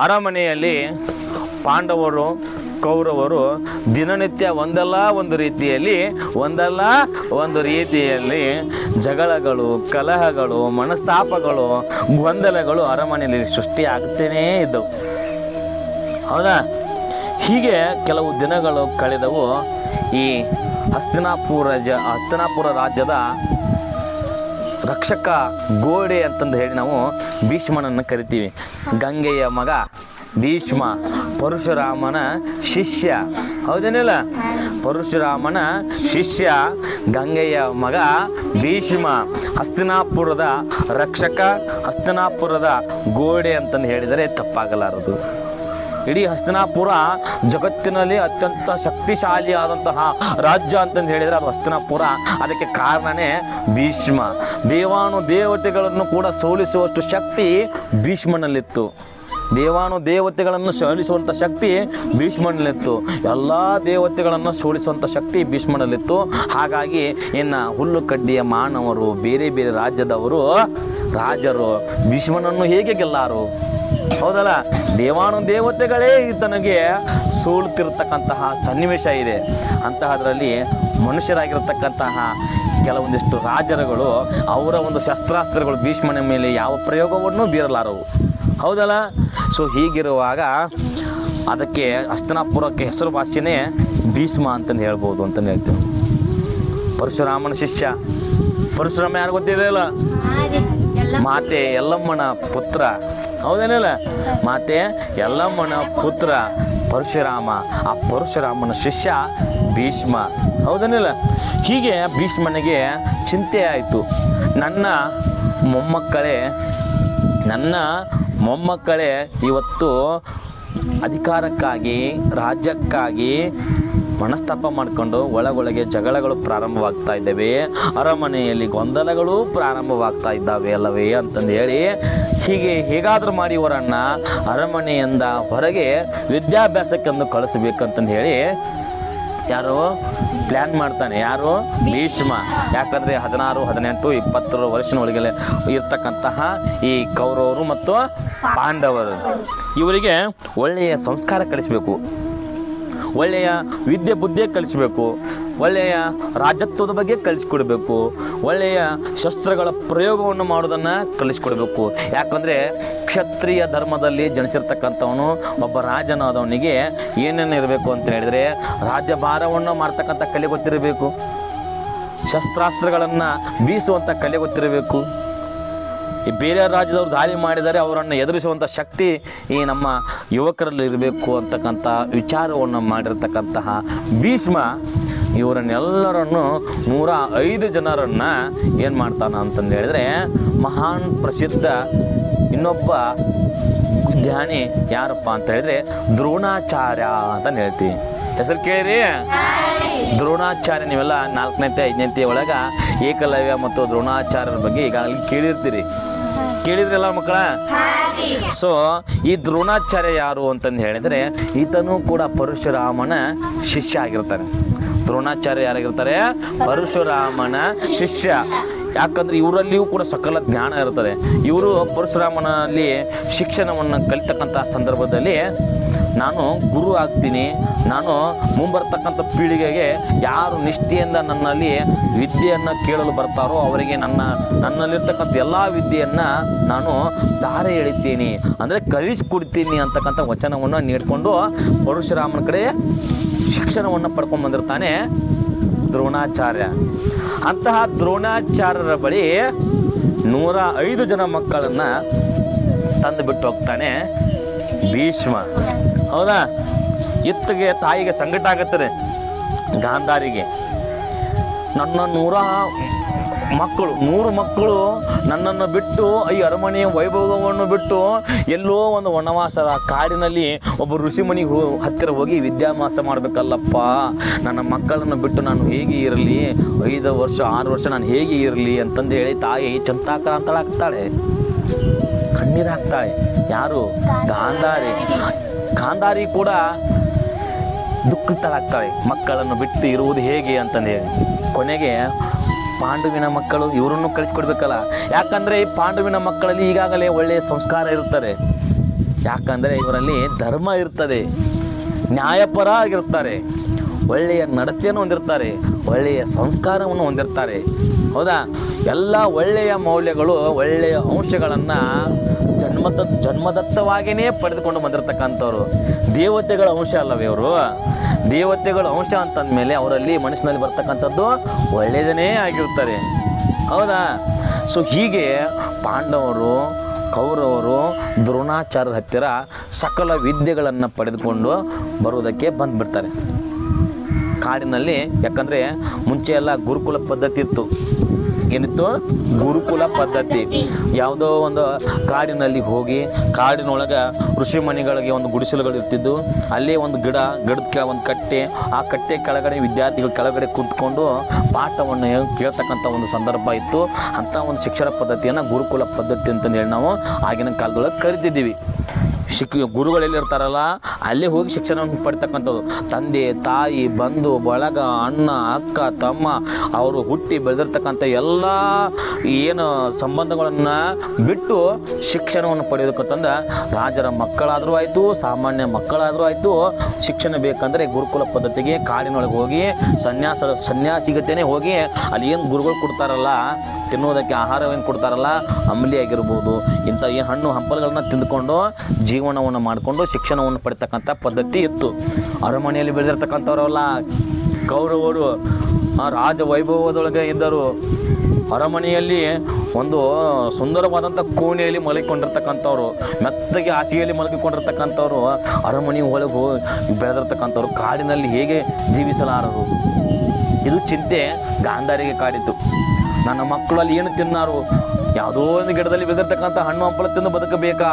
ಅರಮನೆಯಲ್ಲಿ ಪಾಂಡವರು ಕೌರವರು ದಿನನಿತ್ಯ ಒಂದಲ್ಲ ಒಂದು ರೀತಿಯಲ್ಲಿ ಜಗಳಗಳು, ಕಲಹಗಳು, ಮನಸ್ತಾಪಗಳು, ಗೊಂದಲಗಳು ಅರಮನೆಯಲ್ಲಿ ಸೃಷ್ಟಿಯಾಗುತ್ತೇನೇ ಇದ್ದವು. ಹೌದಾ? ಹೀಗೆ ಕೆಲವು ದಿನಗಳು ಕಳೆದವು. ಈ ಹಸ್ತಿನಾಪುರ ರಾಜ್ಯದ ರಕ್ಷಕ ಗೋಡೆ ಅಂತಂದು ಹೇಳಿ ನಾವು ಭೀಷ್ಮನನ್ನು ಕರಿತೀವಿ. ಗಂಗೆಯ ಮಗ ಭೀಷ್ಮ, ಪರಶುರಾಮನ ಶಿಷ್ಯ. ಹೌದೇನಿಲ್ಲ? ಪರಶುರಾಮನ ಶಿಷ್ಯ ಗಂಗೆಯ ಮಗ ಭೀಷ್ಮ, ಹಸ್ತಿನಾಪುರದ ರಕ್ಷಕ, ಹಸ್ತಿನಾಪುರದ ಗೋಡೆ ಅಂತಂದು ಹೇಳಿದರೆ ತಪ್ಪಾಗಲಾರದು. ಇಡೀ ಹಸ್ತಿನಾಪುರ ಜಗತ್ತಿನಲ್ಲಿ ಅತ್ಯಂತ ಶಕ್ತಿಶಾಲಿಯಾದಂತಹ ರಾಜ್ಯ ಅಂತಂದು ಹೇಳಿದರೆ ಅದು ಹಸ್ತಿನಾಪುರ. ಅದಕ್ಕೆ ಕಾರಣನೇ ಭೀಷ್ಮ. ದೇವತೆಗಳನ್ನು ಕೂಡ ಸೋಲಿಸುವಷ್ಟು ಶಕ್ತಿ ಭೀಷ್ಮನಲ್ಲಿತ್ತು. ದೇವತೆಗಳನ್ನು ಸೋಲಿಸುವಂಥ ಶಕ್ತಿ ಭೀಷ್ಮನಲ್ಲಿತ್ತು. ಎಲ್ಲ ದೇವತೆಗಳನ್ನು ಸೋಲಿಸುವಂಥ ಶಕ್ತಿ ಭೀಷ್ಮನಲ್ಲಿತ್ತು. ಹಾಗಾಗಿ ಇನ್ನು ಹುಲ್ಲು ಕಡ್ಡಿಯ ಮಾನವರು, ಬೇರೆ ಬೇರೆ ರಾಜರು ಭೀಷ್ಮನನ್ನು ಹೇಗೆ ಗೆಲ್ಲಾರು? ಹೌದಲ್ಲ? ದೇವತೆಗಳೇ ಈತನಿಗೆ ಸೋಲುತ್ತಿರತಕ್ಕಂತಹ ಸನ್ನಿವೇಶ ಇದೆ. ಅಂತಹದ್ರಲ್ಲಿ ಮನುಷ್ಯರಾಗಿರತಕ್ಕಂತಹ ಕೆಲವೊಂದಿಷ್ಟು ರಾಜರುಗಳು ಅವರ ಒಂದು ಶಸ್ತ್ರಾಸ್ತ್ರಗಳು ಭೀಷ್ಮನ ಮೇಲೆ ಯಾವ ಪ್ರಯೋಗವನ್ನು ಬೀರಲಾರವು. ಹೌದಲ್ಲ? ಸೊ ಹೀಗಿರುವಾಗ ಅದಕ್ಕೆ ಹಸ್ತಿನಾಪುರಕ್ಕೆ ಹೆಸರುವಾಸಿನೇ ಭೀಷ್ಮ ಅಂತಂದು ಹೇಳ್ಬೋದು ಅಂತಂದು ಹೇಳ್ತೀವಿ. ಪರಶುರಾಮನ ಶಿಷ್ಯ. ಪರಶುರಾಮ ಯಾರು ಗೊತ್ತಿದೆಯಲ್ಲ? ಮಾತೆ ಎಲ್ಲಮ್ಮನ ಪುತ್ರ. ಹೌದೇನಿಲ್ಲ? ಮಾತೆ ಎಲ್ಲಮ್ಮನ ಪುತ್ರ ಪರಶುರಾಮ. ಆ ಪರಶುರಾಮನ ಶಿಷ್ಯ ಭೀಷ್ಮ. ಹೌದೇನಿಲ್ಲ? ಹೀಗೆ ಭೀಷ್ಮನಿಗೆ ಚಿಂತೆ ಆಯಿತು. ನನ್ನ ಮೊಮ್ಮಕ್ಕಳೇ ಇವತ್ತು ಅಧಿಕಾರಕ್ಕಾಗಿ, ರಾಜ್ಯಕ್ಕಾಗಿ ಮನಸ್ತಾಪ ಮಾಡಿಕೊಂಡು ಒಳಗೊಳಗೆ ಜಗಳಗಳು ಪ್ರಾರಂಭವಾಗ್ತಾ ಇದ್ದಾವೆ, ಅರಮನೆಯಲ್ಲಿ ಗೊಂದಲಗಳು ಪ್ರಾರಂಭವಾಗ್ತಾ ಇದ್ದಾವೆ ಅಲ್ಲವೇ ಅಂತಂದು ಹೇಳಿ ಹೇಗಾದರೂ ಮಾಡಿ ಇವರನ್ನು ಅರಮನೆಯಿಂದ ಹೊರಗೆ ವಿದ್ಯಾಭ್ಯಾಸಕ್ಕೆಂದು ಕಳಿಸ್ಬೇಕಂತಂದು ಹೇಳಿ ಯಾರು ಪ್ಲ್ಯಾನ್ ಮಾಡ್ತಾನೆ? ಯಾರು? ಭೀಷ್ಮ. ಯಾಕಂದರೆ 16, 18, 20 ವರ್ಷದೊಳಗೆ ಇರ್ತಕ್ಕಂತಹ ಈ ಕೌರವರು ಮತ್ತು ಪಾಂಡವರು ಇವರಿಗೆ ಒಳ್ಳೆಯ ಸಂಸ್ಕಾರ ಕಲಿಸಬೇಕು, ಒಳ್ಳೆಯ ವಿದ್ಯೆ ಬುದ್ಧಿ ಕಲಿಸಬೇಕು, ಒಳ್ಳೆಯ ರಾಜತ್ವದ ಬಗ್ಗೆ ಕಲಿಸ್ಕೊಡ್ಬೇಕು, ಒಳ್ಳೆಯ ಶಸ್ತ್ರಗಳ ಪ್ರಯೋಗವನ್ನು ಮಾಡೋದನ್ನು ಕಲಿಸ್ಕೊಡ್ಬೇಕು. ಯಾಕಂದರೆ ಕ್ಷತ್ರಿಯ ಧರ್ಮದಲ್ಲಿ ಜನಿಸಿರ್ತಕ್ಕಂಥವನು ಒಬ್ಬ ರಾಜನಾದವನಿಗೆ ಏನೇನು ಇರಬೇಕು ಅಂತ ಹೇಳಿದರೆ ರಾಜ್ಯಭಾರವನ್ನು ಮಾಡ್ತಕ್ಕಂಥ ಕಲೆ ಗೊತ್ತಿರಬೇಕು, ಶಸ್ತ್ರಾಸ್ತ್ರಗಳನ್ನು ಬೀಸುವಂಥ ಕಲೆ ಗೊತ್ತಿರಬೇಕು. ಈ ಬೇರೆ ರಾಜ್ಯದವರು ದಾಳಿ ಮಾಡಿದರೆ ಅವರನ್ನು ಎದುರಿಸುವಂಥ ಶಕ್ತಿ ಈ ನಮ್ಮ ಯುವಕರಲ್ಲಿ ಇರಬೇಕು ಅಂತಕ್ಕಂಥ ವಿಚಾರವನ್ನು ಮಾಡಿರ್ತಕ್ಕಂತಹ ಭೀಷ್ಮ ಇವರನ್ನೆಲ್ಲರನ್ನು 105 ಜನರನ್ನು ಏನು ಮಾಡ್ತಾನ ಅಂತಂದು ಹೇಳಿದ್ರೆ ಮಹಾನ್ ಪ್ರಸಿದ್ಧ ಇನ್ನೊಬ್ಬ ಜ್ಞಾನಿ ಯಾರಪ್ಪ ಅಂತ ಹೇಳಿದ್ರೆ ದ್ರೋಣಾಚಾರ್ಯ ಅಂತ ಹೇಳ್ತೀವಿ. ಹೆಸರು ಕೇಳಿರಿ? ದ್ರೋಣಾಚಾರ್ಯ. ನೀವೆಲ್ಲ 4ನೇ 5ನೇ ಒಳಗೆ ಏಕಲವ್ಯ ಮತ್ತು ದ್ರೋಣಾಚಾರ್ಯರ ಬಗ್ಗೆ ಈಗಾಗಲೇ ಕೇಳಿದ್ರಲ್ಲ ಮಕ್ಕಳ? ಸೊ ಈ ದ್ರೋಣಾಚಾರ್ಯ ಯಾರು ಅಂತಂದು ಹೇಳಿದರೆ ಈತನೂ ಕೂಡ ಪರಶುರಾಮನ ಶಿಷ್ಯ ಆಗಿರ್ತಾನೆ. ದ್ರೋಣಾಚಾರ್ಯ ಯಾರಾಗಿರ್ತಾರೆ? ಪರಶುರಾಮನ ಶಿಷ್ಯ. ಯಾಕಂದರೆ ಇವರಲ್ಲಿಯೂ ಕೂಡ ಸಕಲ ಜ್ಞಾನ ಇರ್ತದೆ. ಇವರು ಪರಶುರಾಮನಲ್ಲಿ ಶಿಕ್ಷಣವನ್ನು ಕಲಿತಕ್ಕಂಥ ಸಂದರ್ಭದಲ್ಲಿ ನಾನು ಗುರು ಆಗ್ತೀನಿ, ನಾನು ಮುಂಬರ್ತಕ್ಕಂಥ ಪೀಳಿಗೆಗೆ ಯಾರು ನಿಷ್ಠೆಯಿಂದ ನನ್ನಲ್ಲಿ ವಿದ್ಯೆಯನ್ನು ಕೇಳಲು ಬರ್ತಾರೋ ಅವರಿಗೆ ನನ್ನಲ್ಲಿರ್ತಕ್ಕಂಥ ಎಲ್ಲ ವಿದ್ಯೆಯನ್ನು ನಾನು ಧಾರೆ ಎಳಿತೀನಿ, ಅಂದರೆ ಕಲಿಸ್ಕೊಡ್ತೀನಿ ಅಂತಕ್ಕಂಥ ವಚನವನ್ನು ನೀಡಿಕೊಂಡು ಪರಶುರಾಮನ ಕಡೆ ಶಿಕ್ಷಣವನ್ನು ಪಡ್ಕೊಂಡು ಬಂದಿರ್ತಾನೆ ದ್ರೋಣಾಚಾರ್ಯ. ಅಂತಹ ದ್ರೋಣಾಚಾರ್ಯರ ಬಳಿ 105 ಜನ ಮಕ್ಕಳನ್ನು ತಂದು ಬಿಟ್ಟು ಹೋಗ್ತಾನೆ ಭೀಷ್ಮ. ಹೌದಾ? ಇತ್ತಿಗೆ ತಾಯಿಗೆ ಸಂಕಟ ಆಗುತ್ತದೆ. ಗಾಂಧಾರಿಗೆ ನನ್ನ 100 ಮಕ್ಕಳು ನನ್ನನ್ನು ಬಿಟ್ಟು ಈ ಅರಮನೆಯ ವೈಭವವನ್ನು ಬಿಟ್ಟು ಎಲ್ಲೋ ಒಂದು ವನವಾಸದ ಕಾಡಿನಲ್ಲಿ ಒಬ್ಬ ಋಷಿಮುನಿಗೆ ಹತ್ತಿರ ಹೋಗಿ ವಿದ್ಯಾಭ್ಯಾಸ ಮಾಡಬೇಕಲ್ಲಪ್ಪ. ನನ್ನ ಮಕ್ಕಳನ್ನು ಬಿಟ್ಟು ನಾನು ಹೇಗೆ ಇರಲಿ? 5 ವರ್ಷ 6 ವರ್ಷ ನಾನು ಹೇಗೆ ಇರಲಿ ಅಂತಂದು ಹೇಳಿ ತಾಯಿ ಚಂತಾಕ್ರಾಂತಳಾಗ್ತಾಳೆ, ಕಣ್ಣೀರು ಹಾಕ್ತಾಳೆ. ಯಾರು? ಗಾಂಧಾರಿ ಕೂಡ ದುಃಖಿತಳಾಗ್ತಾಳೆ, ಮಕ್ಕಳನ್ನು ಬಿಟ್ಟು ಇರುವುದು ಹೇಗೆ ಅಂತಂದು ಹೇಳಿ. ಕೊನೆಗೆ ಪಾಂಡುವಿನ ಮಕ್ಕಳು ಇವರನ್ನು ಕಳಿಸ್ಕೊಡ್ಬೇಕಲ್ಲ. ಯಾಕಂದರೆ ಈ ಪಾಂಡುವಿನ ಮಕ್ಕಳಲ್ಲಿ ಈಗಾಗಲೇ ಒಳ್ಳೆಯ ಸಂಸ್ಕಾರ ಇರುತ್ತದೆ, ಯಾಕಂದರೆ ಇವರಲ್ಲಿ ಧರ್ಮ ಇರ್ತದೆ, ನ್ಯಾಯಪರ ಆಗಿರ್ತಾರೆ, ಒಳ್ಳೆಯ ನಡತೆಯನ್ನು ಹೊಂದಿರ್ತಾರೆ, ಒಳ್ಳೆಯ ಸಂಸ್ಕಾರವನ್ನು ಹೊಂದಿರ್ತಾರೆ. ಹೌದಾ? ಎಲ್ಲ ಒಳ್ಳೆಯ ಮೌಲ್ಯಗಳು, ಒಳ್ಳೆಯ ಅಂಶಗಳನ್ನು ಜನ್ಮದತ್ತವಾಗಿಯೇ ಪಡೆದುಕೊಂಡು ಬಂದಿರತಕ್ಕಂಥವ್ರು. ದೇವತೆಗಳ ಅಂಶ ಅಲ್ಲವೇ ಇವರು? ದೇವತೆಗಳ ಅಂಶ ಅಂತಂದಮೇಲೆ ಅವರಲ್ಲಿ ಮನುಷ್ಯನಲ್ಲಿ ಬರ್ತಕ್ಕಂಥದ್ದು ಒಳ್ಳೆಯದನ್ನೇ ಆಗಿರ್ತಾರೆ. ಹೌದಾ? ಸೊ ಹೀಗೆ ಪಾಂಡವರು, ಕೌರವರು ದ್ರೋಣಾಚಾರ್ಯರ ಹತ್ತಿರ ಸಕಲ ವಿದ್ಯೆಗಳನ್ನು ಪಡೆದುಕೊಂಡು ಬರುವುದಕ್ಕೆ ಬಂದುಬಿಡ್ತಾರೆ ಕಾಡಿನಲ್ಲಿ. ಯಾಕಂದರೆ ಮುಂಚೆ ಎಲ್ಲ ಗುರುಕುಲ ಪದ್ಧತಿ ಇತ್ತು. ಏನಿತ್ತು? ಗುರುಕುಲ ಪದ್ಧತಿ. ಯಾವುದೋ ಒಂದು ಕಾಡಿನಲ್ಲಿ ಹೋಗಿ ಕಾಡಿನೊಳಗೆ ಋಷಿಮಣಿಗಳಿಗೆ ಒಂದು ಗುಡಿಸಲುಗಳು ಇರ್ತಿದ್ದು, ಅಲ್ಲೇ ಒಂದು ಗಿಡದ ಕೆಳ ಒಂದು ಕಟ್ಟೆ, ಆ ಕಟ್ಟೆ ಕೆಳಗಡೆ ವಿದ್ಯಾರ್ಥಿಗಳು ಕೆಳಗಡೆ ಕುಂತ್ಕೊಂಡು ಪಾಠವನ್ನು ಕೇಳ್ತಕ್ಕಂಥ ಒಂದು ಸಂದರ್ಭ ಇತ್ತು. ಅಂಥ ಒಂದು ಶಿಕ್ಷಣ ಪದ್ಧತಿಯನ್ನು ಗುರುಕುಲ ಪದ್ಧತಿ ಅಂತಂದೇಳಿ ನಾವು ಆಗಿನ ಕಾಲದೊಳಗೆ ಕರಿತಿದ್ದೀವಿ. ಗುರುಗಳೆಲ್ಲಿ ಇರ್ತಾರಲ್ಲ ಅಲ್ಲೇ ಹೋಗಿ ಶಿಕ್ಷಣವನ್ನು ಪಡಿತಕ್ಕಂಥದ್ದು. ತಂದೆ ತಾಯಿ ಬಂಧು ಬಳಗ ಅಣ್ಣ ಅಕ್ಕ ತಮ್ಮ ಅವರು ಹುಟ್ಟಿ ಬೆಳೆದಿರ್ತಕ್ಕಂಥ ಎಲ್ಲ ಏನು ಸಂಬಂಧಗಳನ್ನು ಬಿಟ್ಟು ಶಿಕ್ಷಣವನ್ನು ಪಡೆಯೋದಕ್ಕಂತಂದು ರಾಜರ ಮಕ್ಕಳಾದರೂ ಆಯಿತು, ಸಾಮಾನ್ಯ ಮಕ್ಕಳಾದರೂ ಆಯಿತು, ಶಿಕ್ಷಣ ಬೇಕಂದರೆ ಗುರುಕುಲ ಪದ್ಧತಿಗೆ ಕಾಡಿನೊಳಗೆ ಹೋಗಿ ಸನ್ಯಾಸಿಗತೆಯೇ ಹೋಗಿ ಅಲ್ಲಿ ಏನು ಗುರುಗಳು ಕೊಡ್ತಾರಲ್ಲ, ತಿನ್ನೋದಕ್ಕೆ ಆಹಾರವೇನು ಕೊಡ್ತಾರಲ್ಲ, ಅಂಬಲಿ ಆಗಿರ್ಬೋದು, ಇಂಥ ಏನು ಹಣ್ಣು ಹಂಪಲುಗಳನ್ನ ತಿಂದುಕೊಂಡು ಜೀವನವನ್ನು ಮಾಡಿಕೊಂಡು ಶಿಕ್ಷಣವನ್ನು ಪಡಿತಕ್ಕಂಥ ಪದ್ಧತಿ ಇತ್ತು. ಅರಮನೆಯಲ್ಲಿ ಬೆಳೆದಿರ್ತಕ್ಕಂಥವ್ರಲ್ಲ ಕೌರವರು, ರಾಜ ವೈಭವದೊಳಗೆ ಇದ್ದರು. ಅರಮನೆಯಲ್ಲಿ ಒಂದು ಸುಂದರವಾದಂಥ ಕೋಣೆಯಲ್ಲಿ ಮಲಗಿಕೊಂಡಿರ್ತಕ್ಕಂಥವ್ರು, ಮೆತ್ತಗೆ ಹಾಸಿಗೆಯಲ್ಲಿ ಮಲಗಿಕೊಂಡಿರ್ತಕ್ಕಂಥವ್ರು, ಅರಮನೆ ಒಳಗೆ ಬೆಳೆದಿರ್ತಕ್ಕಂಥವ್ರು ಕಾಡಿನಲ್ಲಿ ಹೇಗೆ ಜೀವಿಸಲಾರರು? ಇದು ಚಿಂತೆ ಗಾಂಧಾರಿಗೆ ಕಾಡಿತು. ನನ್ನ ಮಕ್ಕಳಲ್ಲಿ ಏನು ತಿನ್ನಾರು? ಯಾವುದೋ ಒಂದು ಗಿಡದಲ್ಲಿ ಬೆಳೆದಿರ್ತಕ್ಕಂಥ ಹಣ್ಣು ಹಂಪಲ ತಿಂದು ಬದುಕಬೇಕಾ?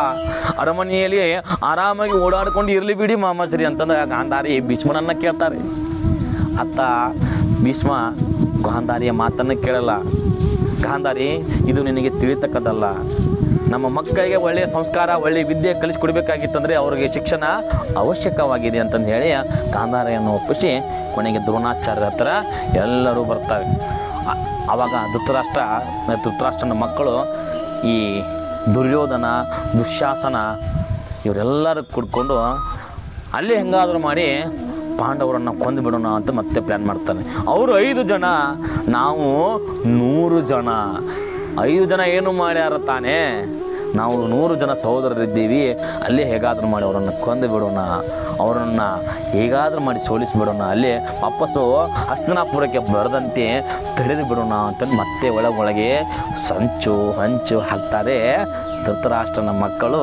ಅರಮನೆಯಲ್ಲಿ ಆರಾಮಾಗಿ ಓಡಾಡ್ಕೊಂಡು ಇರಲಿ ಬಿಡಿ ಮಾಮಾಶ್ರೀ ಅಂತಂದ್ರೆ ಗಾಂಧಾರಿ ಭೀಷ್ಮನನ್ನು ಕೇಳ್ತಾರೆ. ಅತ್ತ ಭೀಷ್ಮ ಗಾಂಧಾರಿಯ ಮಾತನ್ನು ಕೇಳಲ್ಲ. ಗಾಂಧಾರಿ, ಇದು ನಿನಗೆ ತಿಳಿತಕ್ಕದ್ದಲ್ಲ. ನಮ್ಮ ಮಕ್ಕಳಿಗೆ ಒಳ್ಳೆಯ ಸಂಸ್ಕಾರ, ಒಳ್ಳೆಯ ವಿದ್ಯೆ ಕಲಿಸಿಕೊಡ್ಬೇಕಾಗಿತ್ತಂದರೆ ಅವ್ರಿಗೆ ಶಿಕ್ಷಣ ಅವಶ್ಯಕವಾಗಿದೆ ಅಂತಂದು ಹೇಳಿ ಗಾಂಧಾರಿಯನ್ನು ಒಪ್ಪಿಸಿ ಕೊನೆಗೆ ದ್ರೋಣಾಚಾರ್ಯರ ಹತ್ರ ಎಲ್ಲರೂ ಬರ್ತಾರೆ. ಆವಾಗ ಧೃತರಾಷ್ಟ್ರನ ಮಕ್ಕಳು ಈ ದುರ್ಯೋಧನ, ದುಶ್ಯಾಸನ ಇವರೆಲ್ಲರೂ ಕುಡ್ಕೊಂಡು ಅಲ್ಲೇ ಹೆಂಗಾದರೂ ಮಾಡಿ ಪಾಂಡವರನ್ನು ಕೊಂದು ಬಿಡೋಣ ಅಂತ ಮತ್ತೆ ಪ್ಲ್ಯಾನ್ ಮಾಡ್ತಾರೆ. ಅವರು 5 ಜನ, ನಾವು 100 ಜನ. 5 ಜನ ಏನು ಮಾಡ್ಯಾರ ತಾನೇ? ನಾವು 100 ಜನ ಸಹೋದರರಿದ್ದೀವಿ, ಅಲ್ಲೇ ಹೇಗಾದರೂ ಮಾಡಿ ಅವರನ್ನು ಕೊಂದು ಬಿಡೋಣ, ಅವರನ್ನು ಹೇಗಾದರೂ ಮಾಡಿ ಸೋಲಿಸಿಬಿಡೋಣ, ಅಲ್ಲೇ ವಾಪಸ್ಸು ಹಸ್ತಿನಾಪುರಕ್ಕೆ ಬರದಂತೆ ತಡೆದು ಬಿಡೋಣ ಅಂತಂದು ಮತ್ತೆ ಒಳಗೆ ಸಂಚು ಹಂಚು ಹಾಕ್ತಾರೆ ಧೃತರಾಷ್ಟ್ರನ ಮಕ್ಕಳು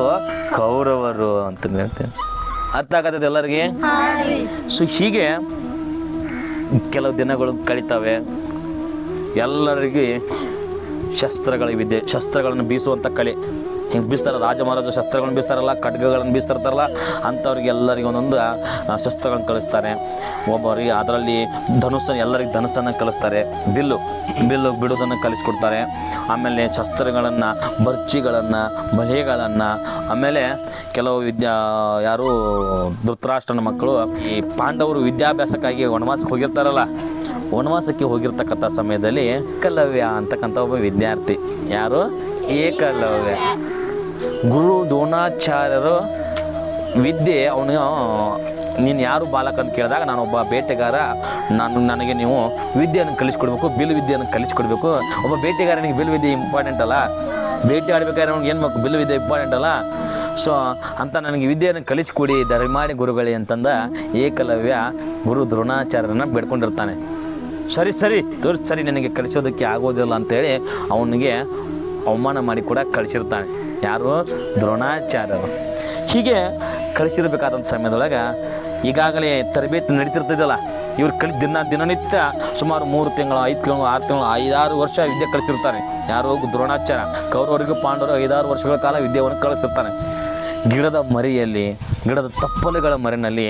ಕೌರವರು ಅಂತ ಹೇಳ್ತೇನೆ. ಅರ್ಥ ಆಗತ್ತದ ಎಲ್ಲರಿಗೆ? ಸೊ ಹೀಗೆ ಕೆಲವು ದಿನಗಳು ಕಳೀತವೆ. ಎಲ್ಲರಿಗೆ ಶಸ್ತ್ರಗಳ ವಿದ್ಯೆ, ಶಸ್ತ್ರಗಳನ್ನು ಬೀಸುವಂಥ ಕಲೆ ಹಿಂಗೆ ಬೀಸ್ತಾರೆ. ರಾಜ ಮಹಾರಾಜ ಶಸ್ತ್ರಗಳನ್ನು ಬೀಸ್ತಾರಲ್ಲ, ಖಡ್ಗಗಳನ್ನು ಬೀಸ್ತಿರ್ತಾರಲ್ಲ, ಅಂಥವ್ರಿಗೆ ಎಲ್ಲರಿಗೆ ಒಂದೊಂದು ಶಸ್ತ್ರಗಳನ್ನು ಕಳಿಸ್ತಾರೆ. ಒಬ್ಬರಿಗೆ ಅದರಲ್ಲಿ ಎಲ್ಲರಿಗೆ ಧನುಸ್ಸನ್ನು ಕಲಿಸ್ತಾರೆ, ಬಿಲ್ಲು ಬಿಡೋದನ್ನು ಕಲಿಸ್ಕೊಡ್ತಾರೆ. ಆಮೇಲೆ ಶಸ್ತ್ರಗಳನ್ನು, ಬರ್ಚಿಗಳನ್ನು, ಬಲೆಗಳನ್ನು, ಆಮೇಲೆ ಕೆಲವು ಧೃತರಾಷ್ಟ್ರನ ಮಕ್ಕಳು ಈ ಪಾಂಡವರು ವಿದ್ಯಾಭ್ಯಾಸಕ್ಕಾಗಿ ವನವಾಸಕ್ಕೆ ಹೋಗಿರ್ತಾರಲ್ಲ, ವನವಾಸಕ್ಕೆ ಹೋಗಿರ್ತಕ್ಕಂಥ ಸಮಯದಲ್ಲಿ ಏಕಲವ್ಯ ಅಂತಕ್ಕಂಥ ಒಬ್ಬ ವಿದ್ಯಾರ್ಥಿ, ಯಾರು? ಏಕಲವ್ಯ. ಗುರು ದ್ರೋಣಾಚಾರ್ಯರು ವಿದ್ಯೆ ನೀನು ಯಾರು ಬಾಲಕ ಅಂತ ಕೇಳಿದಾಗ ನಾನೊಬ್ಬ ಬೇಟೆಗಾರ, ನನಗೆ ನೀವು ವಿದ್ಯೆಯನ್ನು ಕಲಿಸ್ಕೊಡ್ಬೇಕು, ಬಿಲ್ ವಿದ್ಯೆಯನ್ನು ಕಲಿಸ್ಕೊಡ್ಬೇಕು. ಒಬ್ಬ ಬೇಟೆಗಾರನಿಗೆ ಬಿಲ್ ವಿದ್ಯೆ ಇಂಪಾರ್ಟೆಂಟ್ ಅಲ್ಲ, ಬೇಟೆ ಆಡ್ಬೇಕಾದ್ರೆ ಅವ್ನಿಗೆ ಏನು ಬೇಕು, ಬಿಲ್ ವಿದ್ಯೆ ಇಂಪಾರ್ಟೆಂಟ್ ಅಲ್ಲ. ಸೊ ಅಂತ ನನಗೆ ವಿದ್ಯೆಯನ್ನು ಕಲಿಸ್ಕೊಡಿ ದಯಮಾಡಿ ಗುರುಗಳೇ ಅಂತಂದ ಏಕಲವ್ಯ ಗುರು ದ್ರೋಣಾಚಾರ್ಯರನ್ನು ಬೇಡ್ಕೊಂಡಿರ್ತಾನೆ. ಸರಿ ತೋರಿಸಿ ನನಗೆ ಕಲಿಸೋದಕ್ಕೆ ಆಗೋದಿಲ್ಲ ಅಂತೇಳಿ ಅವನಿಗೆ ಅವಮಾನ ಮಾಡಿ ಕೂಡ ಕಳಿಸಿರ್ತಾನೆ. ಯಾರು? ದ್ರೋಣಾಚಾರ್ಯರು. ಹೀಗೆ ಕಳಿಸಿರ್ಬೇಕಾದಂಥ ಸಮಯದೊಳಗೆ ಈಗಾಗಲೇ ತರಬೇತಿ ನಡೀತಿರ್ತದಲ್ಲ, ಇವ್ರು ದಿನನಿತ್ಯ ಸುಮಾರು 3 ತಿಂಗಳು 5 ತಿಂಗಳು 6 ತಿಂಗಳು 5-6 ವರ್ಷ ವಿದ್ಯೆ ಕಲಿಸಿರ್ತಾನೆ. ಯಾರು? ದ್ರೋಣಾಚಾರ್ಯ. ಕೌರವರಿಗೂ ಪಾಂಡವರು 5-6 ವರ್ಷಗಳ ಕಾಲ ವಿದ್ಯೆಯನ್ನು ಕಲಿಸಿರ್ತಾನೆ. ಗಿಡದ ಮರಿಯಲ್ಲಿ, ಗಿಡದ ತಪ್ಪಲುಗಳ ಮರಿನಲ್ಲಿ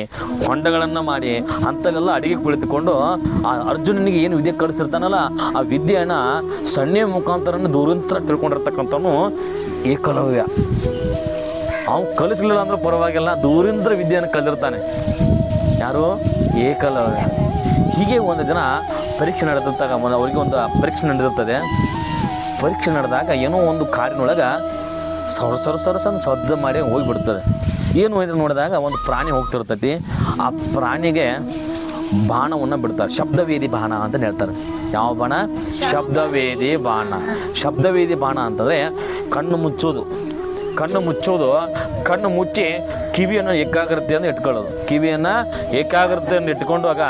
ಹೊಂಡಗಳನ್ನು ಮಾಡಿ ಅಂಥಲ್ಲೆಲ್ಲ ಅಡಿಗೆ ಕುಳಿತುಕೊಂಡು ಆ ಅರ್ಜುನನಿಗೆ ಏನು ವಿದ್ಯೆ ಕಲಿಸಿರ್ತಾನಲ್ಲ, ಆ ವಿದ್ಯೆಯನ್ನು ಸಣ್ಣ ಮುಖಾಂತರ ದೂರಂತರ ತಿಳ್ಕೊಂಡಿರ್ತಕ್ಕಂಥವನು ಏಕಲವ್ಯ. ಅವನು ಕಲಿಸಲಿಲ್ಲ ಅಂದ್ರೆ ಪರವಾಗಿಲ್ಲ, ದೂರಿಂದ ವಿದ್ಯೆಯನ್ನು ಕಲಿತಿರ್ತಾನೆ. ಯಾರು? ಏಕಲವ್ಯ. ಹೀಗೆ ಒಂದು ದಿನ ಪರೀಕ್ಷೆ ನಡೆದಿದ್ದಾಗ ಅವರಿಗೆ ಒಂದು ಪರೀಕ್ಷೆ ನಡೆದಿರ್ತದೆ. ಪರೀಕ್ಷೆ ನಡೆದಾಗ ಏನೋ ಒಂದು ಕಾರಿನೊಳಗೆ ಸರಸ ಶಬ್ದ ಮಾಡಿ ಹೋಗಿಬಿಡ್ತದೆ. ಏನು ಅಂತ ನೋಡಿದಾಗ ಒಂದು ಪ್ರಾಣಿ ಹೋಗ್ತಿರ್ತೈತಿ. ಆ ಪ್ರಾಣಿಗೆ ಬಾಣವನ್ನು ಬಿಡ್ತಾರೆ, ಶಬ್ದವೇದಿ ಬಾಣ ಅಂತ ಹೇಳ್ತಾರೆ. ಯಾವ ಬಾಣ? ಶಬ್ದವೇದಿ ಬಾಣ. ಶಬ್ದವೇದಿ ಬಾಣ ಅಂತಂದರೆ ಕಣ್ಣು ಮುಚ್ಚೋದು, ಕಣ್ಣು ಮುಚ್ಚಿ ಕಿವಿಯನ್ನು ಏಕಾಗ್ರತೆಯನ್ನು ಇಟ್ಕೊಳ್ಳೋದು. ಕಿವಿಯನ್ನು ಏಕಾಗ್ರತೆಯನ್ನು ಇಟ್ಕೊಂಡಾಗ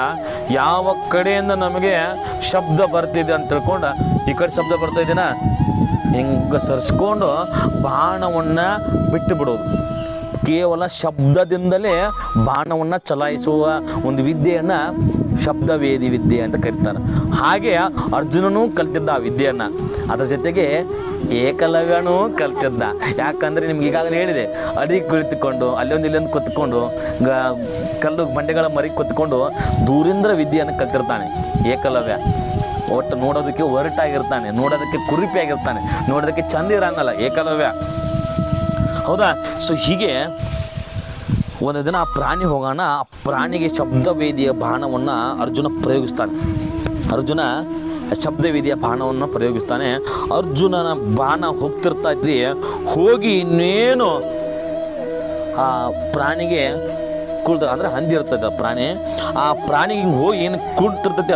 ಯಾವ ಕಡೆಯಿಂದ ನಮಗೆ ಶಬ್ದ ಬರ್ತಿದೆ ಅಂತ ತಿಳ್ಕೊಂಡು, ಈ ಕಡೆ ಶಬ್ದ ಬರ್ತಾ ಇದೆನಾ, ಹಿಂಗೆ ಸರಿಸ್ಕೊಂಡು ಬಾಣವನ್ನು ಬಿಟ್ಟು ಬಿಡೋದು. ಕೇವಲ ಶಬ್ದದಿಂದಲೇ ಬಾಣವನ್ನು ಚಲಾಯಿಸುವ ಒಂದು ವಿದ್ಯೆಯನ್ನು ಶಬ್ದವೇದಿ ವಿದ್ಯೆ ಅಂತ ಕರೀತಾರೆ. ಹಾಗೆ ಅರ್ಜುನನೂ ಕಲ್ತಿದ್ದ ಆ ವಿದ್ಯೆಯನ್ನು. ಅದರ ಜೊತೆಗೆ ಏಕಲವ್ಯನೂ ಕಲ್ತಿದ್ದ. ಯಾಕಂದರೆ ನಿಮ್ಗೆ ಈಗಾಗಲೇ ಹೇಳಿದೆ, ಅಡಿಗೆ ಕುಳಿತುಕೊಂಡು ಅಲ್ಲೊಂದು ಇಲ್ಲೊಂದು ಕೂತ್ಕೊಂಡು ಕಲ್ಲು ಬಂಡೆಗಳ ಮರಿ ಕೂತ್ಕೊಂಡು ದೂರಿಂದ ವಿದ್ಯೆಯನ್ನು ಕಲ್ತಿರ್ತಾನೆ ಏಕಲವ್ಯ. ಒಟ್ಟು ನೋಡೋದಕ್ಕೆ ಒರಟಾಗಿರ್ತಾನೆ, ನೋಡೋದಕ್ಕೆ ಕುರುಪಿಯಾಗಿರ್ತಾನೆ, ನೋಡೋದಕ್ಕೆ ಚಂದ ಇರಂಗಲ್ಲ ಏಕಲವ್ಯ. ಹೌದಾ? ಸೊ ಹೀಗೆ ಒಂದು ದಿನ ಆ ಪ್ರಾಣಿ ಹೋಗೋಣ, ಆ ಪ್ರಾಣಿಗೆ ಶಬ್ದವೇದಿಯ ಬಾಣವನ್ನು ಅರ್ಜುನ ಪ್ರಯೋಗಿಸ್ತಾನೆ. ಅರ್ಜುನ ಶಬ್ದವೇದಿಯ ಬಾಣವನ್ನು ಪ್ರಯೋಗಿಸ್ತಾನೆ. ಅರ್ಜುನನ ಬಾಣ ಹೋಗ್ತಿರ್ತಾ ಇದ್ರಿ, ಹೋಗಿ ಇನ್ನೇನು ಆ ಪ್ರಾಣಿಗೆ ಅಂದರೆ ಹಂದಿ ಇರ್ತದೆ ಪ್ರಾಣಿ, ಆ ಪ್ರಾಣಿಗೆ ಹಿಂಗೆ ಹೋಗಿ ಏನು ಕುಳ್ತಿರ್ತೈತಿ